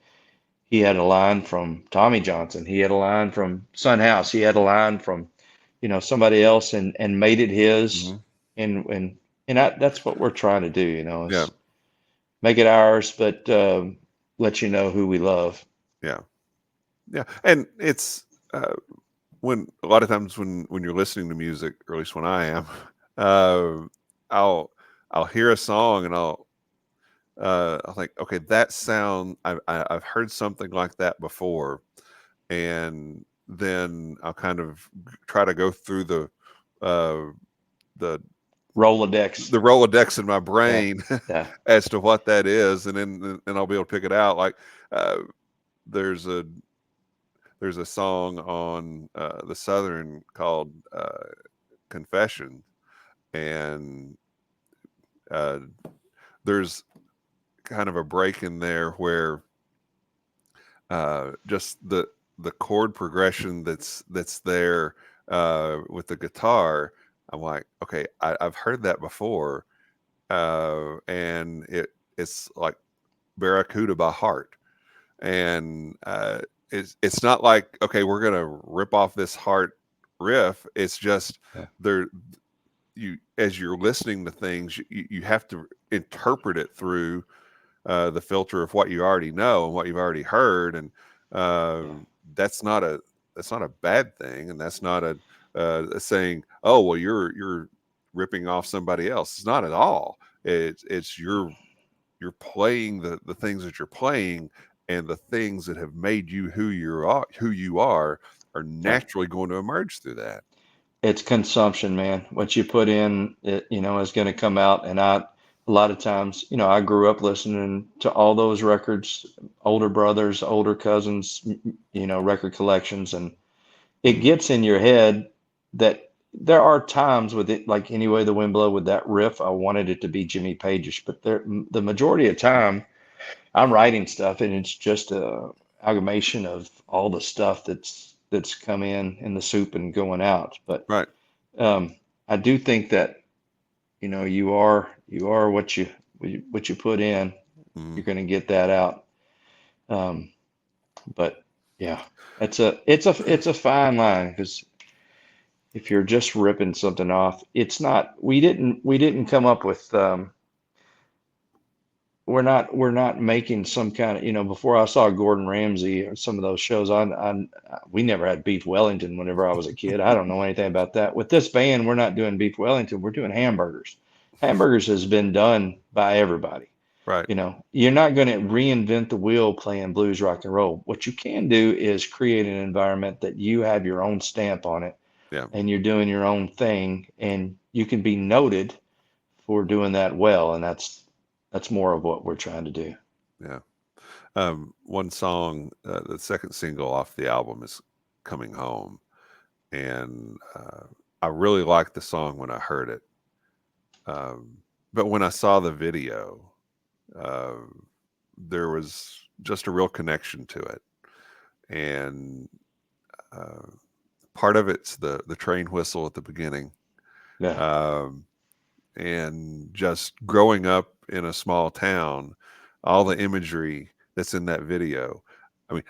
he had a line from Tommy Johnson, he had a line from Son House, he had a line from, somebody else and made it his, Hmm. and that's what we're trying to do, Yeah. is make it ours, but let you know who we love. Yeah. Yeah. And it's when a lot of times when you're listening to music, or at least when I am, uh, I'll I'll hear a song and I'll think, okay, that sound I've heard something like that before, and then I'll kind of try to go through uh, the Rolodex. the Rolodex in my Yeah, brain yeah. as to what that is, and then I'll be able to pick it out. Like uh, there's a there's a song on the Southern called Confession, and uh, there's kind of a break in there where just the chord progression that's there with the guitar. I'm like, okay, I've heard that before, and it's like Barracuda by Heart, and it's not like, okay, we're gonna rip off this Heart riff. It's just Yeah. there. You, as you're listening to things, you have to interpret it through the filter of what you already know and what you've already heard, and uh, Yeah. that's not a that's not a bad thing, and that's not a saying, oh well, you're ripping off somebody else. It's not at all. It's you're playing the things that you're playing, and the things that have made you who you are Yeah. naturally going to emerge through that. It's consumption, man. What you put in, is going to come out. And a lot of times, I grew up listening to all those records, older brothers, older cousins, record collections, and it Mhm. gets in your head that there are times with it, like Anyway the Wind Blow with that riff, I wanted it to be Jimmy Page-ish, but the majority of time I'm writing stuff and it's just a amalgamation of all the stuff that's come in the soup and going out. But Right. um, I do think that you are what you put in. Mhm. You're going to get that out. Um, but yeah, it's a fine line because if you're just ripping something off, it's not. We didn't come up with. We're not making some kind of, before I saw Gordon Ramsay or some of those shows, we never had beef Wellington whenever I was a kid. I don't know anything about that. With this band, we're not doing beef Wellington, we're doing hamburgers. Hamburgers has been done by everybody. Right. You're not going to reinvent the wheel playing blues rock and roll. What you can do is create an environment that you have your own stamp on it Yeah. and you're doing your own thing and you can be noted for doing that well. And that's more of what we're trying to do. Yeah. One song, the second single off the album is "Coming Home," and I really liked the song when I heard it. Um, but when I saw the video, uh, there was just a real connection to it, and uh, part of it's the train whistle at the beginning, Yeah, um, and just growing up in a small town, all the imagery that's in that video. I mean,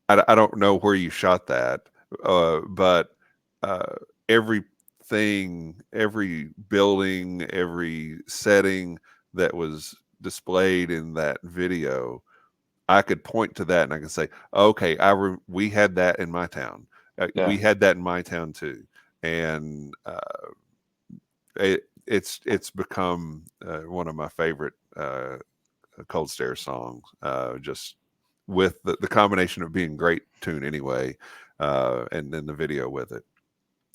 I don't know where you shot that, but uh, everything, every building, every setting that was displayed in that video, I could point to that and I can say, okay, we had that in my town. We yeah, had that in my town too. And it's become one of my favorite Cold Stare songs. Just with the combination of being great tune anyway, and then the video with it.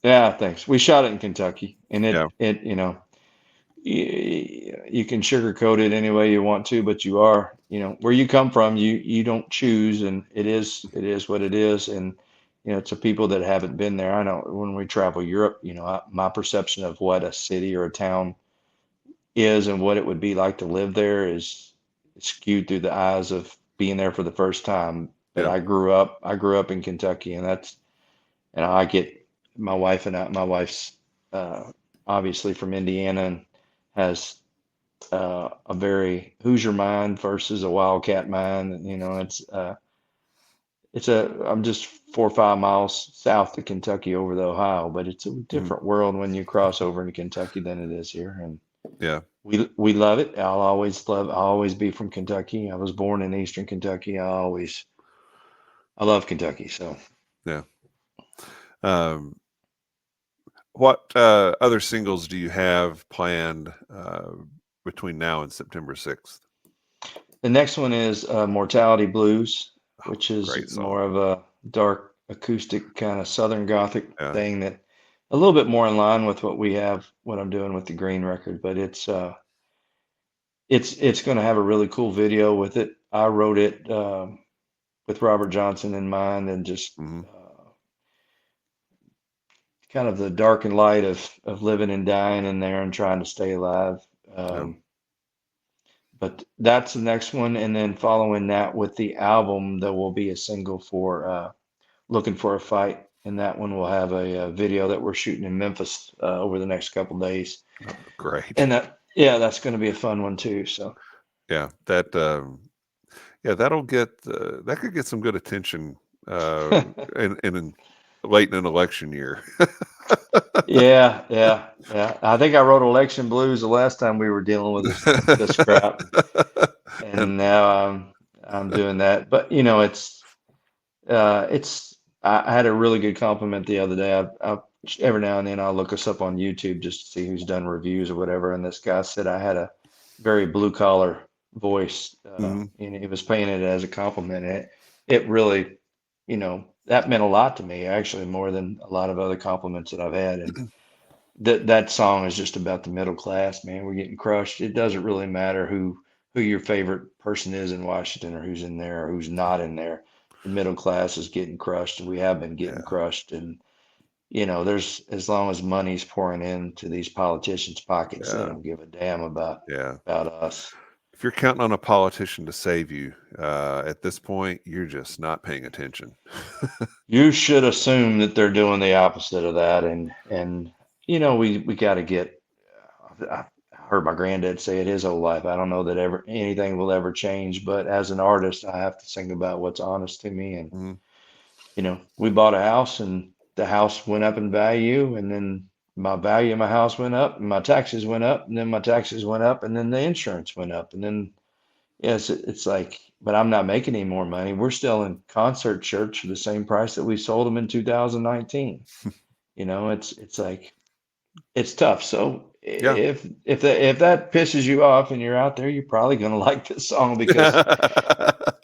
yeah. Thanks. We shot it in Kentucky, and Yeah, it you can sugarcoat it any way you want to, but you are, where you come from, you don't choose, and it is what it is. And to people that haven't been there, I know when we travel Europe, my perception of what a city or a town is and what it would be like to live there is skewed through the eyes of being there for the first time. But yeah, I grew up in Kentucky, and I get my wife's uh, obviously from Indiana and has a very Hoosier mind versus a Wildcat mind. And, I'm just 4 or 5 miles south of Kentucky over the Ohio, but it's a mhm, different world when you cross over into Kentucky than it is here. And yeah, we love it. I'll always be from Kentucky. I was born in Eastern Kentucky. I love Kentucky. So yeah. Um, what other singles do you have planned between now and September 6th? the next one is Mortality Blues, Oh, which is great more song. of a dark acoustic kind of Southern Gothic Yeah. thing that a little bit more in line with what I'm doing with the Green record, but it's going to have a really cool video with it. I wrote it with Robert Johnson in mind, and just Hmm. kind of the dark and light of living and dying in there and trying to stay alive. Yeah. Um, but that's the next one, and then following that with the album, there will be a single for Looking for a Fight, and that one will have a video that we're shooting in Memphis over the next couple days, Oh, great. and yeah, that's going to be a fun one too. So Yeah. Yeah, that could get some good attention uh, in late in an election year. yeah, yeah, yeah. I think I wrote Election Blues the last time we were dealing with this crap, And and now I'm doing that. But it's I had a really good compliment the other day. Every now and then I'll look us up on YouTube just to see who's done reviews or whatever. And this guy said I had a very blue collar voice, mhm, and he was paying it as a compliment. And it really, that meant a lot to me, actually, more than a lot of other compliments that I've had. And that song is just about the middle class, man. We're getting crushed. It doesn't really matter who your favorite person is in Washington, or who's in there or who's not in there. The middle class is getting crushed, and we have been getting yeah, crushed. And there's, as long as money's pouring into these politicians' pockets, they yeah, don't give a damn about yeah. us. If you're counting on a politician to save you, at this point, you're just not paying attention. You should assume that they're doing the opposite of that. And we got to get. I heard my granddad say it his whole life. I don't know that ever anything will ever change, but as an artist, I have to think about what's honest to me. And Mhm, we bought a house, and the house went up in value, and then my value of my house went up, and my taxes went up, and then my taxes went up, and then the insurance went up, and then yes, it's like, but I'm not making any more money. We're still in concert church for the same price that we sold them in 2019. It's like it's tough. So yeah. if that pisses you off and you're out there, you're probably going to like this song because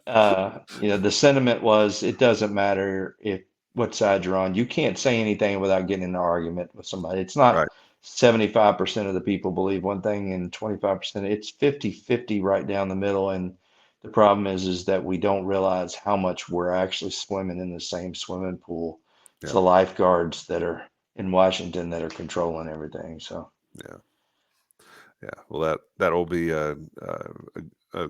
the sentiment was, it doesn't matter if what side you're on. You can't say anything without getting in an argument with somebody. It's not Right. 75% of the people believe one thing and 25%. It's 50-50 right down the middle. And The problem is that we don't realize how much we're actually swimming in the same swimming pool. It's Yeah. the lifeguards that are in Washington that are controlling everything. So Yeah. Yeah. Well, that will be a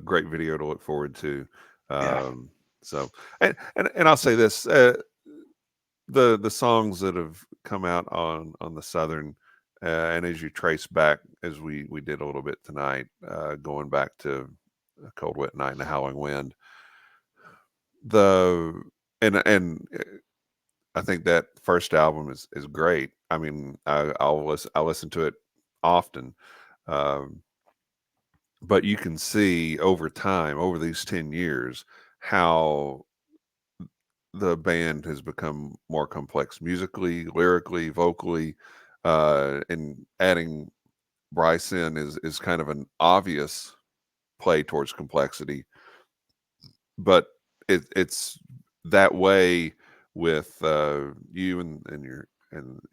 great video to look forward to. yeah, Um, so, and I'll say this: the songs that have come out on the Southern, and as you trace back, as we did a little bit tonight, going back to a Cold Wet Night and a Howling Wind, the and I think that first album is great. I mean, I listen to it often. Um, but you can see over time, over these 10 years, how the band has become more complex musically, lyrically, vocally, and adding Bryce in is kind of an obvious play towards complexity, but it's that way with you and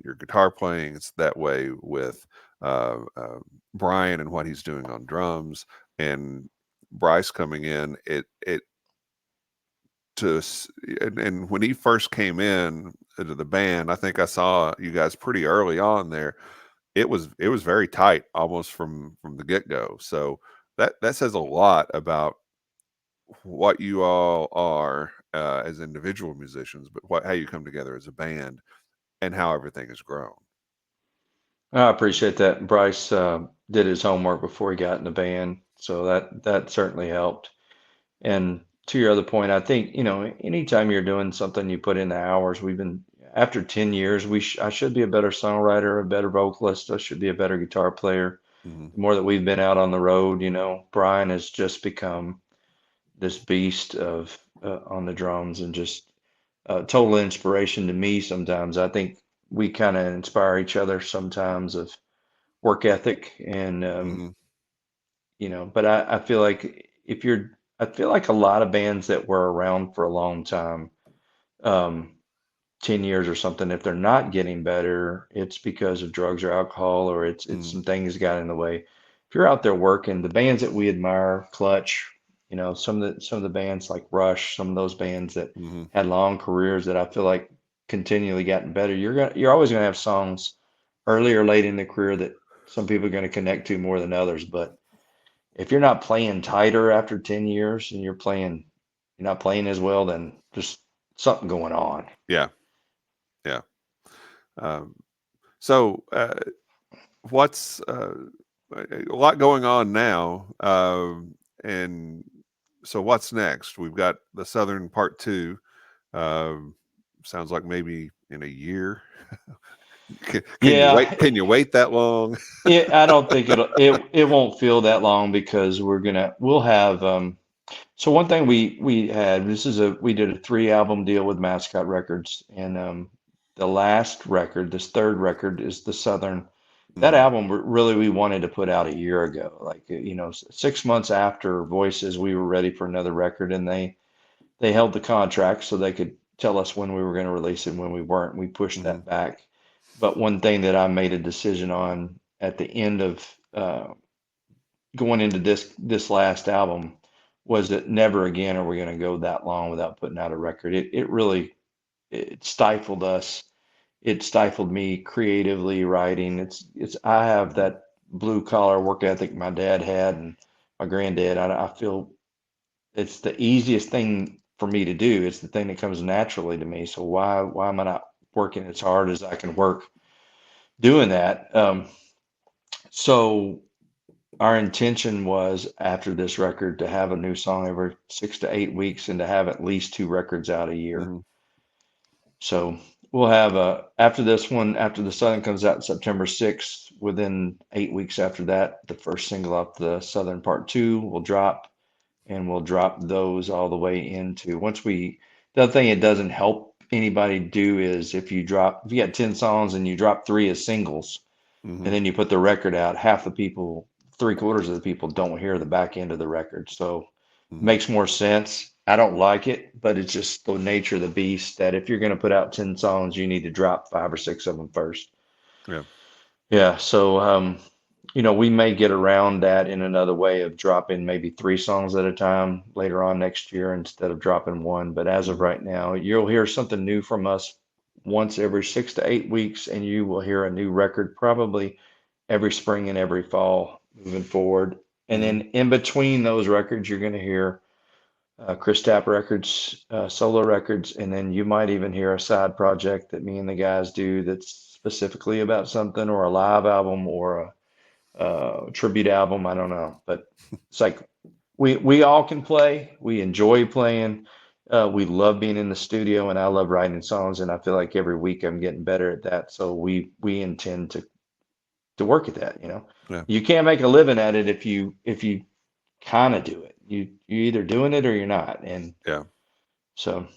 your guitar playing. It's that way with uh, uh, Brian and what he's doing on drums, and Bryce coming in. It to s- and when he first came in to the band, I think I saw you guys pretty early on there. It was very tight, almost from the get go. So that says a lot about what you all are as individual musicians, but how you come together as a band and how everything has grown. I appreciate that. Bryce did his homework before he got in the band, so that certainly helped. And to your other point, I think, anytime you're doing something, you put in the hours. We've been after 10 years, I should be a better songwriter, a better vocalist. I should be a better guitar player. Hmm. The more that we've been out on the road, Brian has just become this beast of on the drums and just total inspiration to me sometimes. I think we kind of inspire each other sometimes of work ethic and Hmm. but I feel like I feel like a lot of bands that were around for a long time, um, 10 years or something, if they're not getting better, it's because of drugs or alcohol, or it's Hmm. some things got in the way. If you're out there working, the bands that we admire, Clutch, some of the bands like Rush, some of those bands that Hmm. had long careers that I feel like continually gotten better. You're always gonna have songs early or late in the career that some people are gonna connect to more than others, but if you're not playing tighter after 10 years and you're not playing as well, then just something going on. Yeah, yeah. Um, so what's a lot going on now, and so what's next? We've got the Southern Part Two. Um, Sounds like maybe in a year. Can you wait? Yeah, Can you wait that long? I don't think it won't feel that long because we'll have so one thing we had we did a 3 album deal with Mascot Records, and the last record, this third record, is the Southern. That Hmm. album really we wanted to put out a year ago, like 6 months after Voices, we were ready for another record, and they held the contract so they could tell us when we were going to release it and when we weren't. We pushed Hmm. that back. But one thing that I made a decision on at the end of going into this last album was that never again are we going to go that long without putting out a record. It really it stifled us. It stifled me creatively writing. It's I have that blue collar work ethic my dad had and my granddad. I feel it's the easiest thing for me to do. It's the thing that comes naturally to me. So why am I not working as hard as I can work doing that? So our intention was after this record to have a new song every 6 to 8 weeks and to have at least 2 records out a year. Hmm. So we'll have after this one, after the Southern comes out September 6th, within 8 weeks after that, the first single off the Southern Part Two will drop, and we'll drop those all the way into the other thing it doesn't help anybody do is if you got 10 songs and you drop 3 as singles and Hmm. then you put the record out, half the people, 3/4 of the people don't hear the back end of the record. So it Hmm. makes more sense. I don't like it, but it's just the nature of the beast that if you're going to put out 10 songs, you need to drop 5 or 6 of them first. Yeah. Yeah. So we may get around that in another way of dropping maybe 3 songs at a time later on next year instead of dropping one. But as of Mhm. right now, you'll hear something new from us once every 6 to 8 weeks, and you will hear a new record probably every spring and every fall moving forward. And Mhm. then in between those records, you're going to hear Chris Tapp records, solo records, and then you might even hear a side project that me and the guys do that's specifically about something, or a live album, or a tribute album. I don't know, but it's like we all can play. We enjoy playing. We love being in the studio, and I love writing songs. And I feel like every week I'm getting better at that. So we intend to work at that. Yeah. You can't make a living at it if you kind of do it. You're either doing it or you're not. And Yeah. so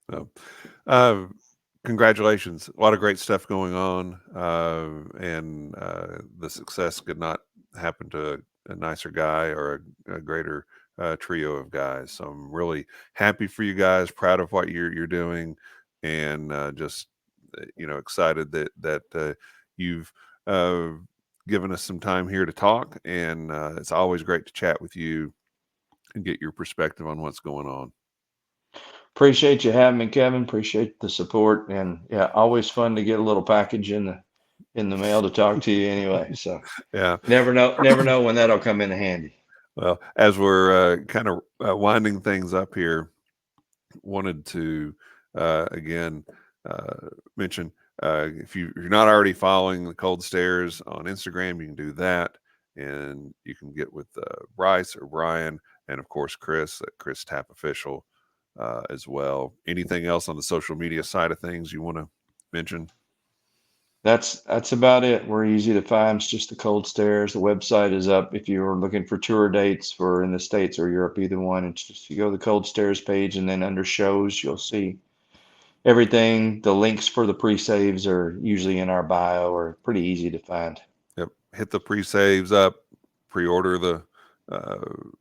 So, uh, congratulations. A lot of great stuff going on. And the success could not happen to a nicer guy or a greater trio of guys. So I'm really happy for you guys, proud of what you're doing, and just excited that you've uh, given us some time here to talk. And it's always great to chat with you and get your perspective on what's going on. appreciate you having me, Kevin. Appreciate the support, and yeah, always fun to get a little package in the mail to talk to you anyway. So Yeah. never know when that'll come in handy. Well, as we're kind of winding things up here, wanted to again mention if you're not already following the Cold Stairs on Instagram, you can do that, and you can get with Bryce or Brian, and of course Chris at Chris Tapp Official as well. Anything else on the social media side of things you want to mention? That's about it. We're easy to find. It's just the Cold Stairs. The website is up if you're looking for tour dates for in the States or Europe, either one. It's just you go to the Cold Stairs page, and then under shows, you'll see everything. The links for the pre-saves are usually in our bio, or pretty easy to find. Yep. Hit the pre-saves up, pre-order uh,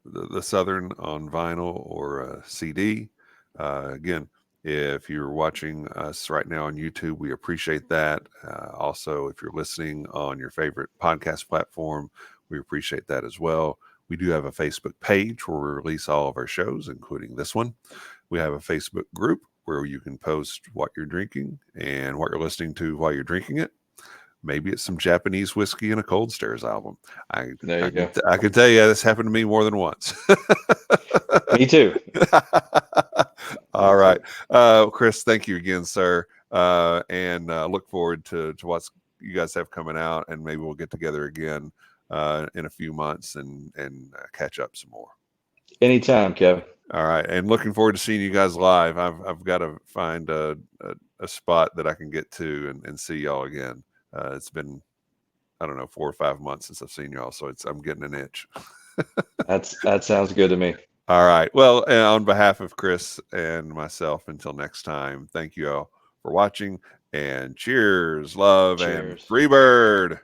the Southern on vinyl or CD. Again, if you're watching us right now on YouTube, we appreciate that. Also, if you're listening on your favorite podcast platform, we appreciate that as well. We do have a Facebook page where we release all of our shows, including this one. We have a Facebook group where you can post what you're drinking and what you're listening to while you're drinking it. Maybe it's some Japanese whiskey and a Cold Stairs album. I There I you can go. I can tell you this happened to me more than once. Me too. Me All right, too. Chris. Thank you again, sir. And look forward to what you guys have coming out, and maybe we'll get together again in a few months and catch up some more. Anytime, Kevin. All right, and looking forward to seeing you guys live. I've got to find a spot that I can get to and see y'all again. It's been, I don't know, 4 or 5 months since I've seen y'all, so I'm getting an itch. That sounds good to me. All right. Well, on behalf of Chris and myself, until next time, thank you all for watching, and cheers, love, and Cheers. free bird.